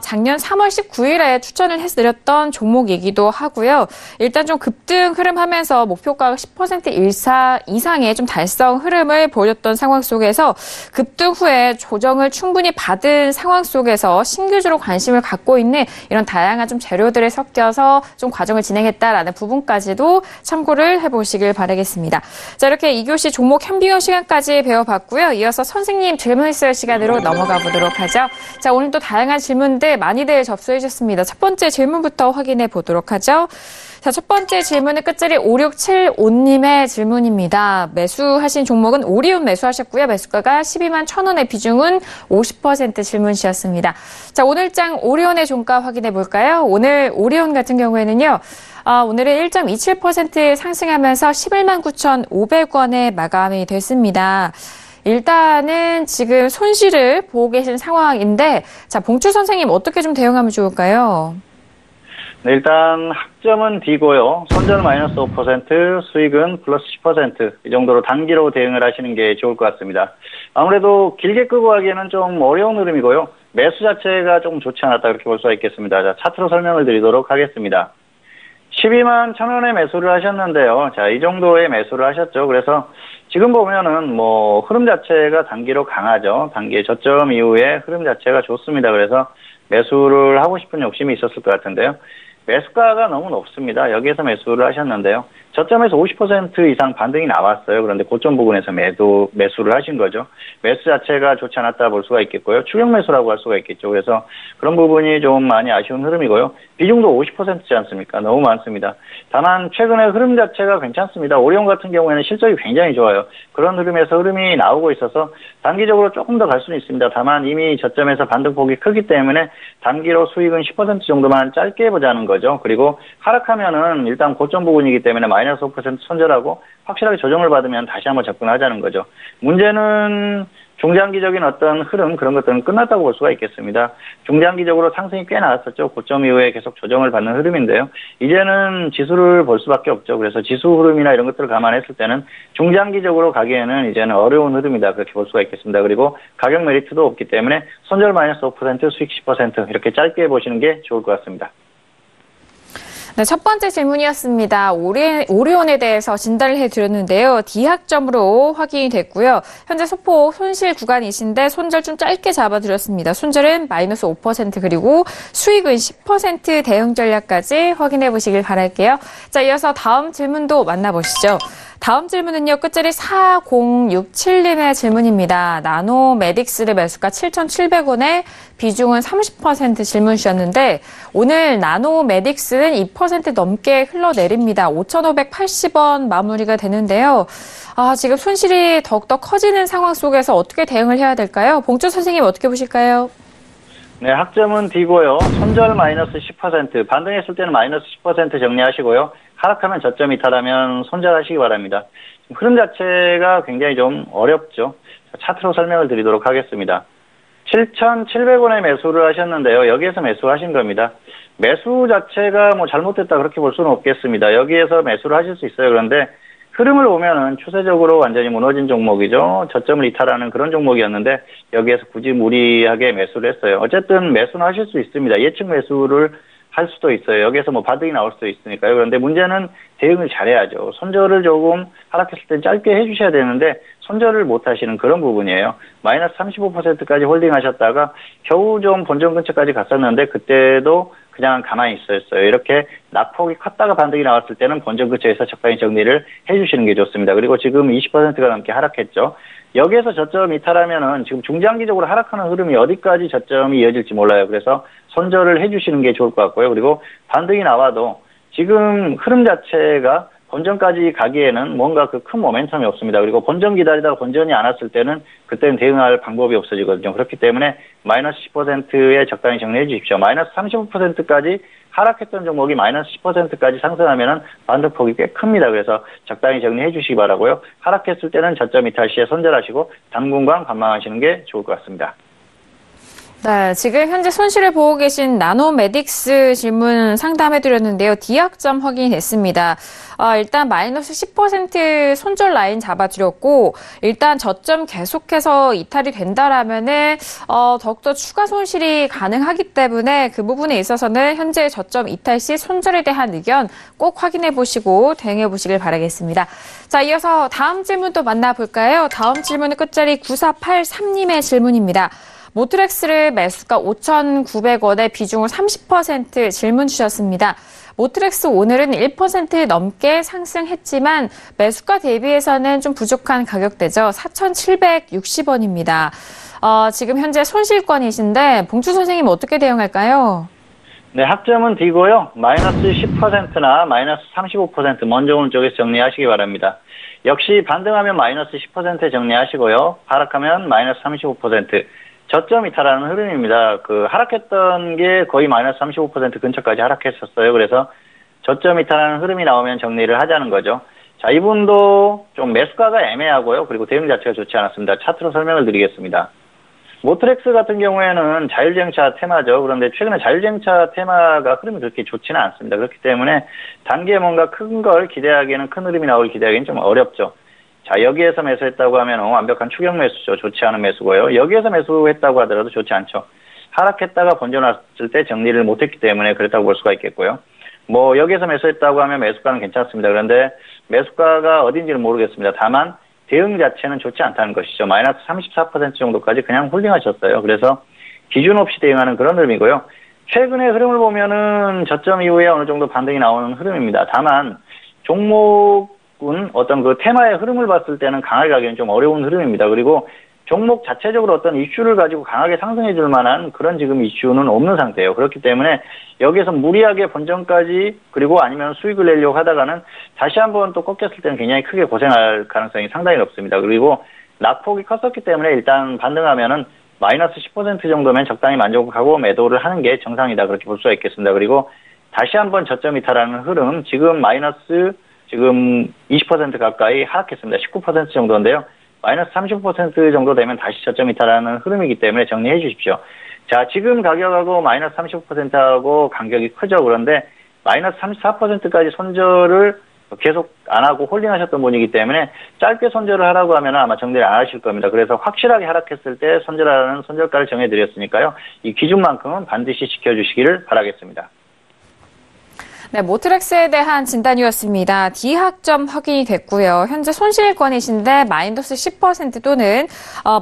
작년 3월 19일에 추천을 해드렸던 종목이기도 하고요. 일단 좀 급등 흐름하면서 목표가 10% 이상의 좀 달성 흐름을 보였던 상황 속에서 급등 후에 조정을 충분히 받은 상황 속에서 신규주로 관심을 갖고 있는 이런 다양한 좀 재료들을 섞여서 좀 과정을 진행했다라는 부분까지도 참고를 해보시길 바라겠습니다. 자, 이렇게 2교시 종목 현비용 시간까지 배워봤고요. 이어서 선생님 질문 있을 시간으로 넘어가 보도록 하죠. 자, 오늘 또 다양한 질문들 많이들 접수해 주셨습니다. 첫 번째 질문부터 확인해 보도록 하죠. 자, 첫 번째 질문은 끝자리 5675님의 질문입니다. 매수하신 종목은 오리온 매수하셨고요. 매수가가 12만 1,000원의 비중은 50% 질문 주셨습니다. 자, 오늘장 오리온의 종가 확인해 볼까요? 오늘 오리온 같은 경우에는요. 오늘은 1.27% 상승하면서 11만 9,500원에 마감이 됐습니다. 일단은 지금 손실을 보고 계신 상황인데, 자, 봉추 선생님 어떻게 좀 대응하면 좋을까요? 네, 일단 학점은 D고요. 손절 마이너스 5%, 수익은 플러스 10%. 이 정도로 단기로 대응을 하시는 게 좋을 것 같습니다. 아무래도 길게 끄고 하기에는 좀 어려운 흐름이고요. 매수 자체가 조금 좋지 않았다 그렇게 볼 수가 있겠습니다. 자, 차트로 설명을 드리도록 하겠습니다. 12만 1,000원에 매수를 하셨는데요. 자, 이 정도의 매수를 하셨죠. 그래서 지금 보면은 흐름 자체가 단기로 강하죠. 단기의 저점 이후에 흐름 자체가 좋습니다. 그래서 매수를 하고 싶은 욕심이 있었을 것 같은데요. 매수가가 너무 높습니다. 여기에서 매수를 하셨는데요. 저점에서 50% 이상 반등이 나왔어요. 그런데 고점 부근에서 매수를 하신 거죠. 매수 자체가 좋지 않았다 볼 수가 있겠고요. 추격 매수라고 할 수가 있겠죠. 그래서 그런 부분이 좀 많이 아쉬운 흐름이고요. 비중도 50%지 않습니까? 너무 많습니다. 다만 최근에 흐름 자체가 괜찮습니다. 오리온 같은 경우에는 실적이 굉장히 좋아요. 그런 흐름에서 흐름이 나오고 있어서 단기적으로 조금 더 갈 수는 있습니다. 다만 이미 저점에서 반등폭이 크기 때문에 단기로 수익은 10% 정도만 짧게 보자는 거죠. 그리고 하락하면은 일단 고점 부분이기 때문에 마이너스 5% 손절하고 확실하게 조정을 받으면 다시 한번 접근하자는 거죠. 문제는 중장기적인 어떤 흐름 그런 것들은 끝났다고 볼 수가 있겠습니다. 중장기적으로 상승이 꽤 나왔었죠. 고점 이후에 계속 조정을 받는 흐름인데요. 이제는 지수를 볼 수밖에 없죠. 그래서 지수 흐름이나 이런 것들을 감안했을 때는 중장기적으로 가기에는 이제는 어려운 흐름이다 그렇게 볼 수가 있겠습니다. 그리고 가격 메리트도 없기 때문에 손절 마이너스 5% 수익 10% 이렇게 짧게 보시는 게 좋을 것 같습니다. 네, 첫 번째 질문이었습니다. 오리온에 대해서 진단을 해드렸는데요. D학점으로 확인이 됐고요. 현재 소폭 손실 구간이신데 손절 좀 짧게 잡아드렸습니다. 손절은 마이너스 5% 그리고 수익은 10% 대응 전략까지 확인해 보시길 바랄게요. 자, 이어서 다음 질문도 만나보시죠. 다음 질문은요. 끝자리 4067님의 질문입니다. 나노메딕스의 매수가 7,700원에 비중은 30% 질문 주셨는데 오늘 나노메딕스는 2% 넘게 흘러내립니다. 5,580원 마무리가 되는데요. 지금 손실이 더욱더 커지는 상황 속에서 어떻게 대응을 해야 될까요? 봉주 선생님 어떻게 보실까요? 네, 학점은 D고요. 손절 마이너스 10%, 반등했을 때는 마이너스 10% 정리하시고요. 하락하면 저점 이탈하면 손절하시기 바랍니다. 흐름 자체가 굉장히 좀 어렵죠. 차트로 설명을 드리도록 하겠습니다. 7,700원에 매수를 하셨는데요. 여기에서 매수하신 겁니다. 매수 자체가 잘못됐다 그렇게 볼 수는 없겠습니다. 여기에서 매수를 하실 수 있어요. 그런데 흐름을 보면은 추세적으로 완전히 무너진 종목이죠. 저점을 이탈하는 그런 종목이었는데 여기에서 굳이 무리하게 매수를 했어요. 어쨌든 매수는 하실 수 있습니다. 예측 매수를 할 수도 있어요. 여기에서 반등이 나올 수도 있으니까요. 그런데 문제는 대응을 잘해야죠. 손절을 조금 하락했을 때 짧게 해주셔야 되는데 손절을 못 하시는 그런 부분이에요. 마이너스 35%까지 홀딩 하셨다가 겨우 좀 본전 근처까지 갔었는데 그때도 그냥 가만히 있었어요. 이렇게 낙폭이 컸다가 반등이 나왔을 때는 본전 근처에서 적당히 정리를 해주시는 게 좋습니다. 그리고 지금 20%가 넘게 하락했죠. 여기에서 저점 이탈하면은 지금 중장기적으로 하락하는 흐름이 어디까지 저점이 이어질지 몰라요. 그래서 손절을 해주시는 게 좋을 것 같고요. 그리고 반등이 나와도 지금 흐름 자체가 본전까지 가기에는 뭔가 그 큰 모멘텀이 없습니다. 그리고 본전 기다리다가 본전이 안 왔을 때는 그때는 대응할 방법이 없어지거든요. 그렇기 때문에 마이너스 10%에 적당히 정리해 주십시오. 마이너스 35%까지 하락했던 종목이 마이너스 10%까지 상승하면은 반등폭이 꽤 큽니다. 그래서 적당히 정리해 주시기 바라고요. 하락했을 때는 저점 이탈 시에 손절하시고 당분간 관망하시는 게 좋을 것 같습니다. 네, 지금 현재 손실을 보고 계신 나노메딕스 질문 상담해드렸는데요. D약점 확인이 됐습니다. 일단 마이너스 10% 손절 라인 잡아드렸고, 일단 저점 계속해서 이탈이 된다라면은 더욱더 추가 손실이 가능하기 때문에 그 부분에 있어서는 현재 저점 이탈 시 손절에 대한 의견 꼭 확인해 보시고 대응해 보시길 바라겠습니다. 자, 이어서 다음 질문도 만나볼까요? 다음 질문은 끝자리 9483님의 질문입니다. 모트렉스를 매수가 5,900원에 비중을 30% 질문 주셨습니다. 모트렉스 오늘은 1% 넘게 상승했지만 매수가 대비해서는 좀 부족한 가격대죠. 4,760원입니다. 지금 현재 손실권이신데 봉추 선생님 어떻게 대응할까요? 네, 학점은 D고요. 마이너스 10%나 마이너스 35% 먼저 오는 쪽에서 정리하시기 바랍니다. 역시 반등하면 마이너스 10% 정리하시고요. 하락하면 마이너스 35%. 저점 이탈하는 흐름입니다. 그 하락했던 게 거의 마이너스 35% 근처까지 하락했었어요. 그래서 저점 이탈하는 흐름이 나오면 정리를 하자는 거죠. 자, 이분도 좀 매수가가 애매하고요. 그리고 대응 자체가 좋지 않았습니다. 차트로 설명을 드리겠습니다. 모트렉스 같은 경우에는 자율주행차 테마죠. 그런데 최근에 자율주행차 테마가 흐름이 그렇게 좋지는 않습니다. 그렇기 때문에 단기에 뭔가 큰 걸 기대하기에는 큰 흐름이 나올 기대하기는 좀 어렵죠. 자, 여기에서 매수했다고 하면 완벽한 추격 매수죠. 좋지 않은 매수고요. 여기에서 매수했다고 하더라도 좋지 않죠. 하락했다가 번져 놨을 때 정리를 못했기 때문에 그랬다고 볼 수가 있겠고요. 뭐 여기에서 매수했다고 하면 매수가는 괜찮습니다. 그런데 매수가가 어딘지는 모르겠습니다. 다만 대응 자체는 좋지 않다는 것이죠. 마이너스 34% 정도까지 그냥 홀딩하셨어요. 그래서 기준 없이 대응하는 그런 흐름이고요. 최근의 흐름을 보면은 저점 이후에 어느 정도 반등이 나오는 흐름입니다. 다만 종목은 어떤 그 테마의 흐름을 봤을 때는 강하게 가기는 좀 어려운 흐름입니다. 그리고 종목 자체적으로 어떤 이슈를 가지고 강하게 상승해 줄 만한 그런 지금 이슈는 없는 상태예요. 그렇기 때문에 여기에서 무리하게 본전까지 그리고 아니면 수익을 내려고 하다가는 다시 한번 또 꺾였을 때는 굉장히 크게 고생할 가능성이 상당히 높습니다. 그리고 낙폭이 컸었기 때문에 일단 반등하면은 마이너스 10% 정도면 적당히 만족하고 매도를 하는 게 정상이다. 그렇게 볼 수가 있겠습니다. 그리고 다시 한번 저점 이탈하는 흐름, 지금 마이너스 지금 20% 가까이 하락했습니다. 19% 정도인데요. 마이너스 35% 정도 되면 다시 저점 이탈하는 흐름이기 때문에 정리해 주십시오. 자, 지금 가격하고 마이너스 35%하고 간격이 크죠. 그런데 마이너스 34%까지 손절을 계속 안 하고 홀딩하셨던 분이기 때문에 짧게 손절을 하라고 하면 아마 정리를 안 하실 겁니다. 그래서 확실하게 하락했을 때 손절하라는 손절가를 정해드렸으니까요. 이 기준만큼은 반드시 지켜주시기를 바라겠습니다. 네, 모트렉스에 대한 진단이었습니다. D학점 확인이 됐고요. 현재 손실권이신데 마이너스 10% 또는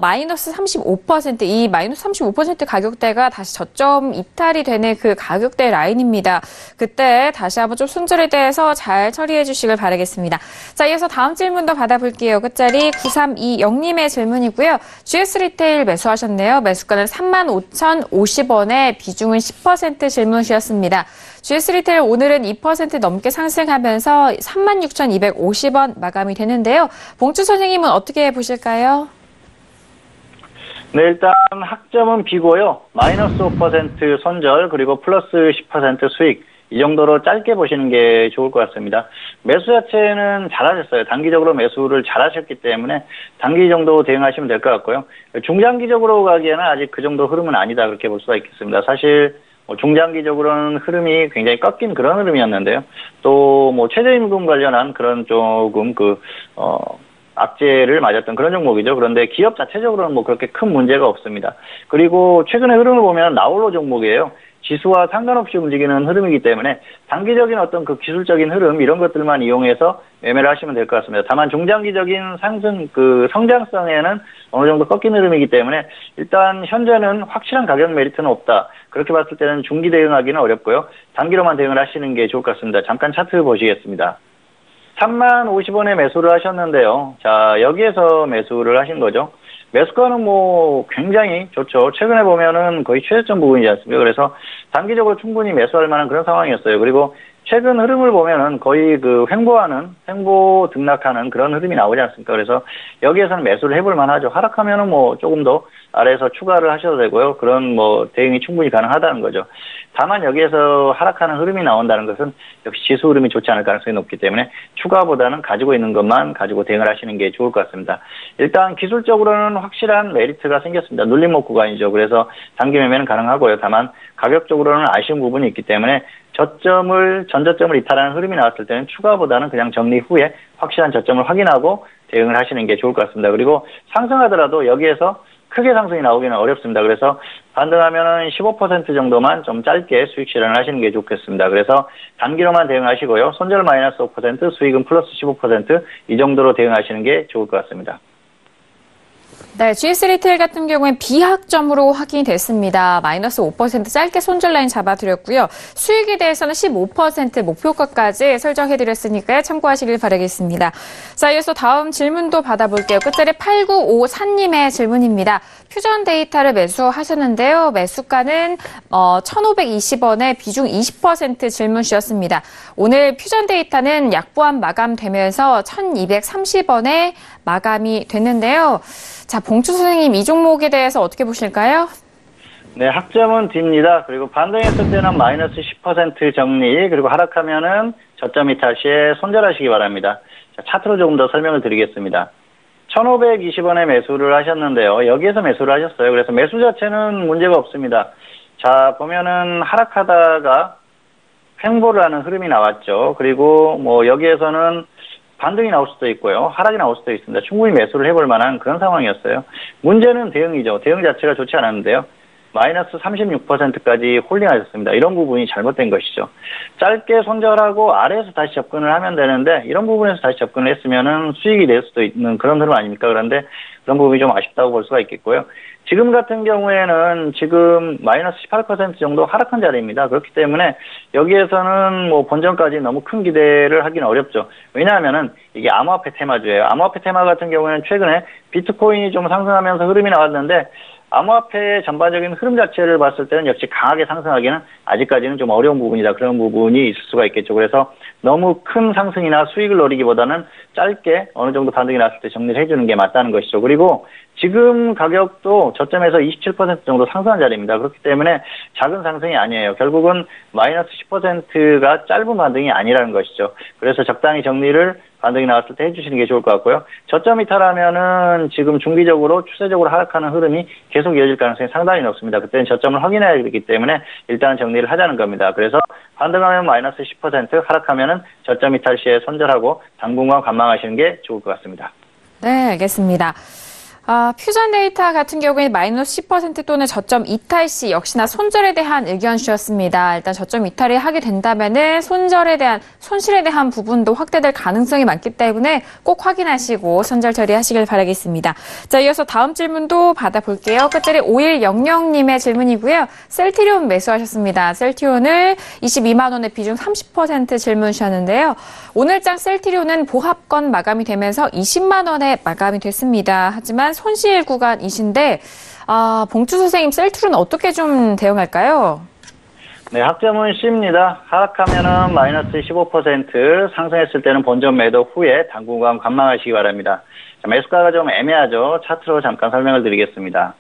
마이너스 35%, 이 마이너스 35% 가격대가 다시 저점 이탈이 되는 그 가격대 라인입니다. 그때 다시 한번 좀 손절에 대해서 잘 처리해 주시길 바라겠습니다. 자, 이어서 다음 질문도 받아볼게요. 끝자리 9320님의 질문이고요. GS 리테일 매수하셨네요. 매수가는 35,050원에 비중은 10% 질문 주셨습니다. GS 리테일 오늘은 2% 넘게 상승하면서 36,250원 마감이 되는데요. 봉주 선생님은 어떻게 보실까요? 네, 일단 학점은 B고요. 마이너스 5% 손절 그리고 플러스 10% 수익 이 정도로 짧게 보시는 게 좋을 것 같습니다. 매수 자체는 잘하셨어요. 단기적으로 매수를 잘하셨기 때문에 단기 정도 대응하시면 될 것 같고요. 중장기적으로 가기에는 아직 그 정도 흐름은 아니다 그렇게 볼 수가 있겠습니다. 사실 중장기적으로는 흐름이 굉장히 꺾인 그런 흐름이었는데요. 또 뭐 최저임금 관련한 그런 조금 악재를 맞았던 그런 종목이죠. 그런데 기업 자체적으로는 뭐 그렇게 큰 문제가 없습니다. 그리고 최근의 흐름을 보면 나홀로 종목이에요. 지수와 상관없이 움직이는 흐름이기 때문에 단기적인 어떤 그 기술적인 흐름 이런 것들만 이용해서 매매를 하시면 될 것 같습니다. 다만 중장기적인 상승 그 성장성에는 어느 정도 꺾인 흐름이기 때문에 일단 현재는 확실한 가격 메리트는 없다. 그렇게 봤을 때는 중기 대응하기는 어렵고요. 단기로만 대응을 하시는 게 좋을 것 같습니다. 잠깐 차트 보시겠습니다. 30,050원에 매수를 하셨는데요. 자, 여기에서 매수를 하신 거죠. 매수가는 뭐 굉장히 좋죠. 최근에 보면은 거의 최저점 부분이지 않습니까? 그래서 단기적으로 충분히 매수할 만한 그런 상황이었어요. 그리고 최근 흐름을 보면은 거의 그 횡보 등락하는 그런 흐름이 나오지 않습니까? 그래서 여기에서는 매수를 해볼 만하죠. 하락하면은 뭐 조금 더 아래에서 추가를 하셔도 되고요. 그런 뭐 대응이 충분히 가능하다는 거죠. 다만 여기에서 하락하는 흐름이 나온다는 것은 역시 지수 흐름이 좋지 않을 가능성이 높기 때문에 추가보다는 가지고 있는 것만 가지고 대응을 하시는 게 좋을 것 같습니다. 일단 기술적으로는 확실한 메리트가 생겼습니다. 눌림목 구간이죠. 그래서 단기 매매는 가능하고요. 다만 가격적으로는 아쉬운 부분이 있기 때문에 전저점을 이탈하는 흐름이 나왔을 때는 추가보다는 그냥 정리 후에 확실한 저점을 확인하고 대응을 하시는 게 좋을 것 같습니다. 그리고 상승하더라도 여기에서 크게 상승이 나오기는 어렵습니다. 그래서 반등하면은 15% 정도만 좀 짧게 수익 실현을 하시는 게 좋겠습니다. 그래서 단기로만 대응하시고요. 손절 마이너스 5%, 수익은 플러스 15%이 정도로 대응하시는 게 좋을 것 같습니다. 네, GS 리테일 같은 경우엔 비약점으로 확인이 됐습니다. 마이너스 5% 짧게 손절 라인 잡아드렸고요. 수익에 대해서는 15% 목표가까지 설정해드렸으니까요. 참고하시길 바라겠습니다. 자, 이어서 다음 질문도 받아볼게요. 끝자리 8954님의 질문입니다. 퓨전 데이터를 매수하셨는데요. 매수가는 1,520원에 비중 20% 질문 주셨습니다. 오늘 퓨전 데이터는 약보합 마감되면서 1,230원에 마감이 됐는데요. 자, 봉추 선생님, 이 종목에 대해서 어떻게 보실까요? 네, 학점은 D입니다. 그리고 반등했을 때는 마이너스 10% 정리, 그리고 하락하면은 저점 이탈 시에 손절하시기 바랍니다. 자, 차트로 조금 더 설명을 드리겠습니다. 1,520원에 매수를 하셨는데요. 여기에서 매수를 하셨어요. 그래서 매수 자체는 문제가 없습니다. 자, 보면은 하락하다가 횡보를 하는 흐름이 나왔죠. 그리고 뭐 여기에서는 반등이 나올 수도 있고요. 하락이 나올 수도 있습니다. 충분히 매수를 해볼 만한 그런 상황이었어요. 문제는 대응이죠. 대응 자체가 좋지 않았는데요. 마이너스 36%까지 홀딩하셨습니다. 이런 부분이 잘못된 것이죠. 짧게 손절하고 아래에서 다시 접근을 하면 되는데 이런 부분에서 다시 접근을 했으면은 수익이 낼 수도 있는 그런 흐름 아닙니까? 그런데 그런 부분이 좀 아쉽다고 볼 수가 있겠고요. 지금 같은 경우에는 지금 마이너스 18% 정도 하락한 자리입니다. 그렇기 때문에 여기에서는 뭐 본전까지 너무 큰 기대를 하기는 어렵죠. 왜냐하면은 이게 암호화폐 테마주예요. 암호화폐 테마 같은 경우에는 최근에 비트코인이 좀 상승하면서 흐름이 나왔는데 암호화폐의 전반적인 흐름 자체를 봤을 때는 역시 강하게 상승하기는 아직까지는 좀 어려운 부분이다. 그런 부분이 있을 수가 있겠죠. 그래서 너무 큰 상승이나 수익을 노리기보다는 짧게 어느 정도 반등이 났을 때 정리를 해주는 게 맞다는 것이죠. 그리고 지금 가격도 저점에서 27% 정도 상승한 자리입니다. 그렇기 때문에 작은 상승이 아니에요. 결국은 마이너스 10%가 짧은 반등이 아니라는 것이죠. 그래서 적당히 정리를 반등이 나왔을 때 해주시는 게 좋을 것 같고요. 저점 이탈하면은 지금 중기적으로 추세적으로 하락하는 흐름이 계속 이어질 가능성이 상당히 높습니다. 그때는 저점을 확인해야 되기 때문에 일단 정리를 하자는 겁니다. 그래서 반등하면 마이너스 10%, 하락하면은 저점 이탈 시에 손절하고 당분간 관망하시는 게 좋을 것 같습니다. 네, 알겠습니다. 퓨전 데이터 같은 경우에 마이너스 10% 또는 저점 이탈 시 역시나 손절에 대한 의견 주셨습니다. 일단 저점 이탈을 하게 된다면은 손실에 대한 부분도 확대될 가능성이 많기 때문에 꼭 확인하시고 손절 처리하시길 바라겠습니다. 자, 이어서 다음 질문도 받아볼게요. 끝자리 5100님의 질문이고요. 셀트리온 매수하셨습니다. 셀트리온을 22만 원의 비중 30% 질문 주셨는데요. 오늘장 셀트리온은 보합권 마감이 되면서 20만 원에 마감이 됐습니다. 하지만 손실 구간이신데 봉추 선생님 셀트리온 어떻게 좀 대응할까요? 네, 학점은 C입니다. 하락하면은 마이너스 15%, 상승했을 때는 본전 매도 후에 당분간 관망하시기 바랍니다. 자, 매수가가 좀 애매하죠. 차트로 잠깐 설명을 드리겠습니다.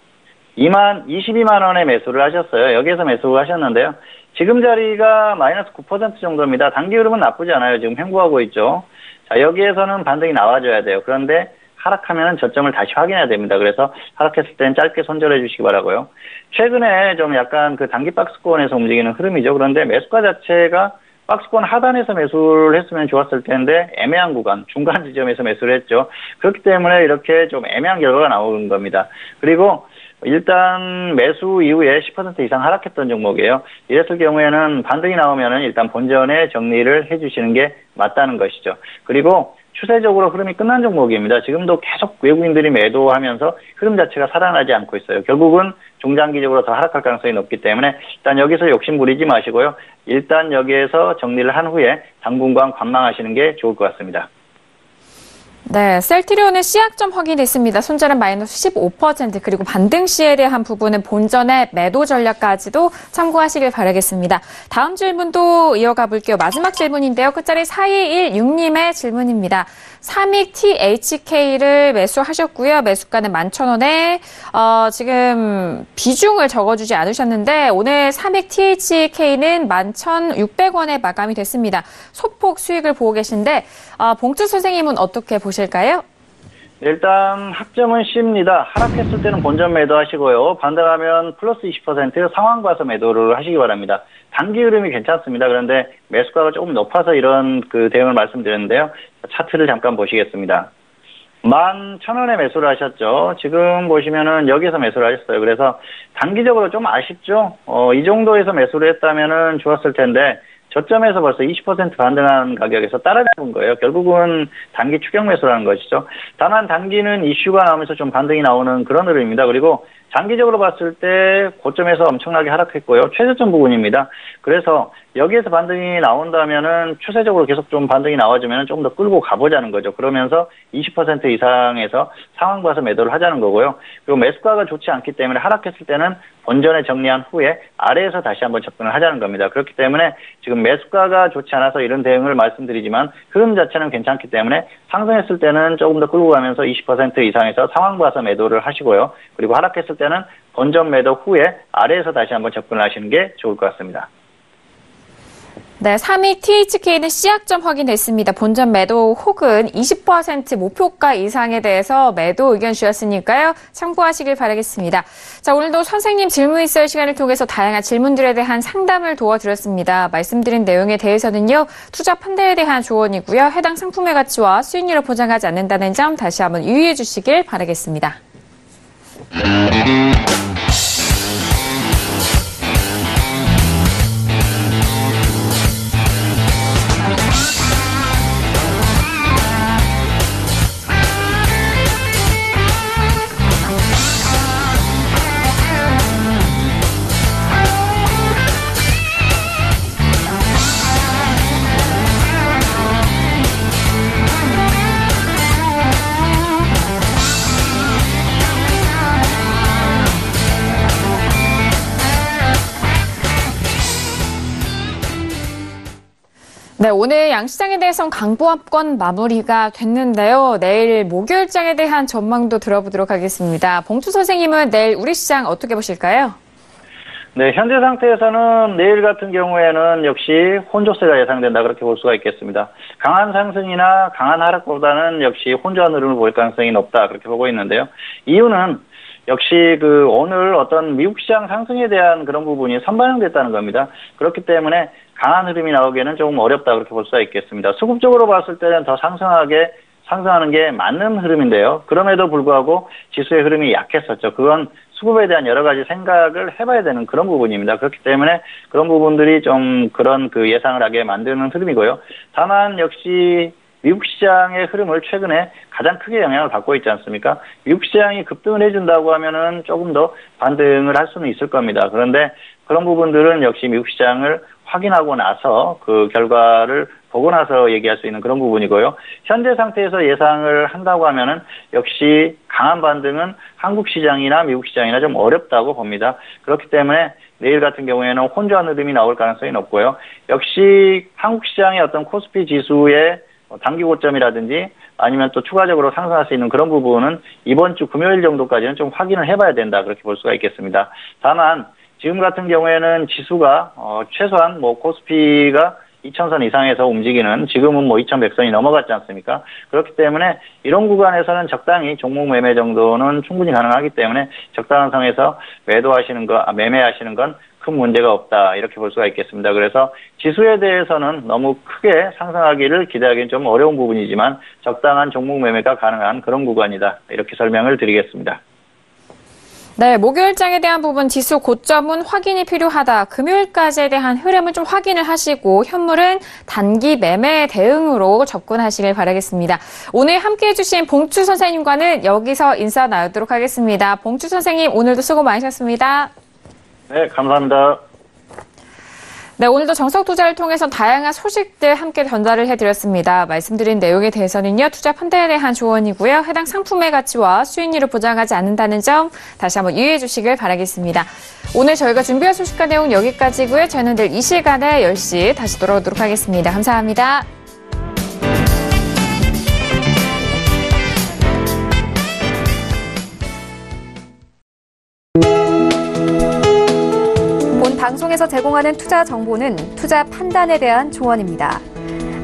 22만 원에 매수를 하셨어요. 여기에서 매수를 하셨는데요. 지금 자리가 마이너스 9% 정도입니다. 단기 흐름은 나쁘지 않아요. 지금 횡보하고 있죠. 자, 여기에서는 반등이 나와줘야 돼요. 그런데 하락하면 저점을 다시 확인해야 됩니다. 그래서 하락했을 때는 짧게 손절해 주시기 바라고요. 최근에 좀 약간 그 단기 박스권에서 움직이는 흐름이죠. 그런데 매수가 자체가 박스권 하단에서 매수를 했으면 좋았을 텐데 애매한 구간, 중간 지점에서 매수를 했죠. 그렇기 때문에 이렇게 좀 애매한 결과가 나오는 겁니다. 그리고 일단 매수 이후에 10% 이상 하락했던 종목이에요. 이랬을 경우에는 반등이 나오면은 일단 본전에 정리를 해주시는 게 맞다는 것이죠. 그리고 추세적으로 흐름이 끝난 종목입니다. 지금도 계속 외국인들이 매도하면서 흐름 자체가 살아나지 않고 있어요. 결국은 중장기적으로 더 하락할 가능성이 높기 때문에 일단 여기서 욕심 부리지 마시고요. 일단 여기에서 정리를 한 후에 당분간 관망하시는 게 좋을 것 같습니다. 네, 셀트리온은 C약점 확인됐습니다. 손절은 마이너스 15%, 그리고 반등 시에 대한 부분은 본전의 매도 전략까지도 참고하시길 바라겠습니다. 다음 질문도 이어가 볼게요. 마지막 질문인데요. 끝자리 4216님의 질문입니다. 삼익 THK를 매수하셨고요. 매수가는 11,000원에 지금 비중을 적어주지 않으셨는데 오늘 삼익 THK는 11,600원에 마감이 됐습니다. 소폭 수익을 보고 계신데 봉투 선생님은 어떻게 보실까요? 일단 학점은 C입니다. 하락했을 때는 본전 매도하시고요. 반등하면 플러스 20% 상황 봐서 매도를 하시기 바랍니다. 단기 흐름이 괜찮습니다. 그런데 매수가가 조금 높아서 이런 대응을 말씀드렸는데요. 차트를 잠깐 보시겠습니다. 11,000원에 매수를 하셨죠. 지금 보시면은 여기서 매수를 하셨어요. 그래서 단기적으로 좀 아쉽죠. 이 정도에서 매수를 했다면은 좋았을 텐데 저점에서 벌써 20% 반등한 가격에서 따라잡은 거예요. 결국은 단기 추격 매수라는 것이죠. 다만 단기는 이슈가 나오면서 좀 반등이 나오는 그런 흐름입니다. 그리고 장기적으로 봤을 때 고점에서 엄청나게 하락했고요. 최저점 부분입니다. 그래서 여기에서 반등이 나온다면은 추세적으로 계속 좀 반등이 나와주면 조금 더 끌고 가보자는 거죠. 그러면서 20% 이상에서 상황 봐서 매도를 하자는 거고요. 그리고 매수가가 좋지 않기 때문에 하락했을 때는 본전에 정리한 후에 아래에서 다시 한번 접근을 하자는 겁니다. 그렇기 때문에 지금 매수가가 좋지 않아서 이런 대응을 말씀드리지만 흐름 자체는 괜찮기 때문에 상승했을 때는 조금 더 끌고 가면서 20% 이상에서 상황 봐서 매도를 하시고요. 그리고 하락했을 때는 본전 매도 후에 아래에서 다시 한번 접근을 하시는 게 좋을 것 같습니다. 네, 3위 THK는 C약점 확인됐습니다. 본전 매도 혹은 20% 목표가 이상에 대해서 매도 의견 주셨으니까요. 참고하시길 바라겠습니다. 자, 오늘도 선생님 질문 있어요 시간을 통해서 다양한 질문들에 대한 상담을 도와드렸습니다. 말씀드린 내용에 대해서는요. 투자 판단에 대한 조언이고요. 해당 상품의 가치와 수익률을 보장하지 않는다는 점 다시 한번 유의해 주시길 바라겠습니다. 네, 오늘 양시장에 대해서는 강보합권 마무리가 됐는데요. 내일 목요일장에 대한 전망도 들어보도록 하겠습니다. 봉투 선생님은 내일 우리 시장 어떻게 보실까요? 네, 현재 상태에서는 내일 같은 경우에는 역시 혼조세가 예상된다 그렇게 볼 수가 있겠습니다. 강한 상승이나 강한 하락보다는 역시 혼조한 흐름을 볼 가능성이 높다 그렇게 보고 있는데요. 이유는 역시 오늘 어떤 미국 시장 상승에 대한 그런 부분이 선반영됐다는 겁니다. 그렇기 때문에 강한 흐름이 나오기에는 조금 어렵다 그렇게 볼 수가 있겠습니다. 수급적으로 봤을 때는 더 상승하는 게 맞는 흐름인데요. 그럼에도 불구하고 지수의 흐름이 약했었죠. 그건 수급에 대한 여러 가지 생각을 해봐야 되는 그런 부분입니다. 그렇기 때문에 그런 부분들이 좀 그런 예상을 하게 만드는 흐름이고요. 다만 역시 미국 시장의 흐름을 최근에 가장 크게 영향을 받고 있지 않습니까? 미국 시장이 급등을 해준다고 하면은 조금 더 반등을 할 수는 있을 겁니다. 그런데 그런 부분들은 역시 미국 시장을 확인하고 나서 그 결과를 보고 나서 얘기할 수 있는 그런 부분이고요. 현재 상태에서 예상을 한다고 하면은 역시 강한 반등은 한국 시장이나 미국 시장이나 좀 어렵다고 봅니다. 그렇기 때문에 내일 같은 경우에는 혼조한 흐름이 나올 가능성이 높고요. 역시 한국 시장의 어떤 코스피 지수의 단기 고점이라든지 아니면 또 추가적으로 상승할 수 있는 그런 부분은 이번 주 금요일 정도까지는 좀 확인을 해봐야 된다 그렇게 볼 수가 있겠습니다. 다만 지금 같은 경우에는 지수가 최소한 코스피가 2000선 이상에서 움직이는 지금은 2100선이 넘어갔지 않습니까? 그렇기 때문에 이런 구간에서는 적당히 종목 매매 정도는 충분히 가능하기 때문에 적당한 선에서 매매하시는 건 큰 문제가 없다 이렇게 볼 수가 있겠습니다. 그래서 지수에 대해서는 너무 크게 상승하기를 기대하기는 좀 어려운 부분이지만 적당한 종목 매매가 가능한 그런 구간이다 이렇게 설명을 드리겠습니다. 네, 목요일장에 대한 부분 지수 고점은 확인이 필요하다. 금요일까지에 대한 흐름은 좀 확인을 하시고 현물은 단기 매매 대응으로 접근하시길 바라겠습니다. 오늘 함께해 주신 봉투 선생님과는 여기서 인사 나누도록 하겠습니다. 봉투 선생님 오늘도 수고 많으셨습니다. 네, 감사합니다. 네, 오늘도 정석투자를 통해서 다양한 소식들 함께 전달을 해드렸습니다. 말씀드린 내용에 대해서는요, 투자 판단에 대한 조언이고요. 해당 상품의 가치와 수익률을 보장하지 않는다는 점 다시 한번 유의해 주시길 바라겠습니다. 오늘 저희가 준비한 소식과 내용 여기까지고요. 저는 내일 이 시간에 10시 다시 돌아오도록 하겠습니다. 감사합니다. 방송에서 제공하는 투자 정보는 투자 판단에 대한 조언입니다.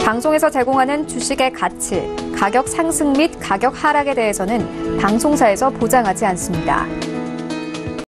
방송에서 제공하는 주식의 가치, 가격 상승 및 가격 하락에 대해서는 방송사에서 보장하지 않습니다.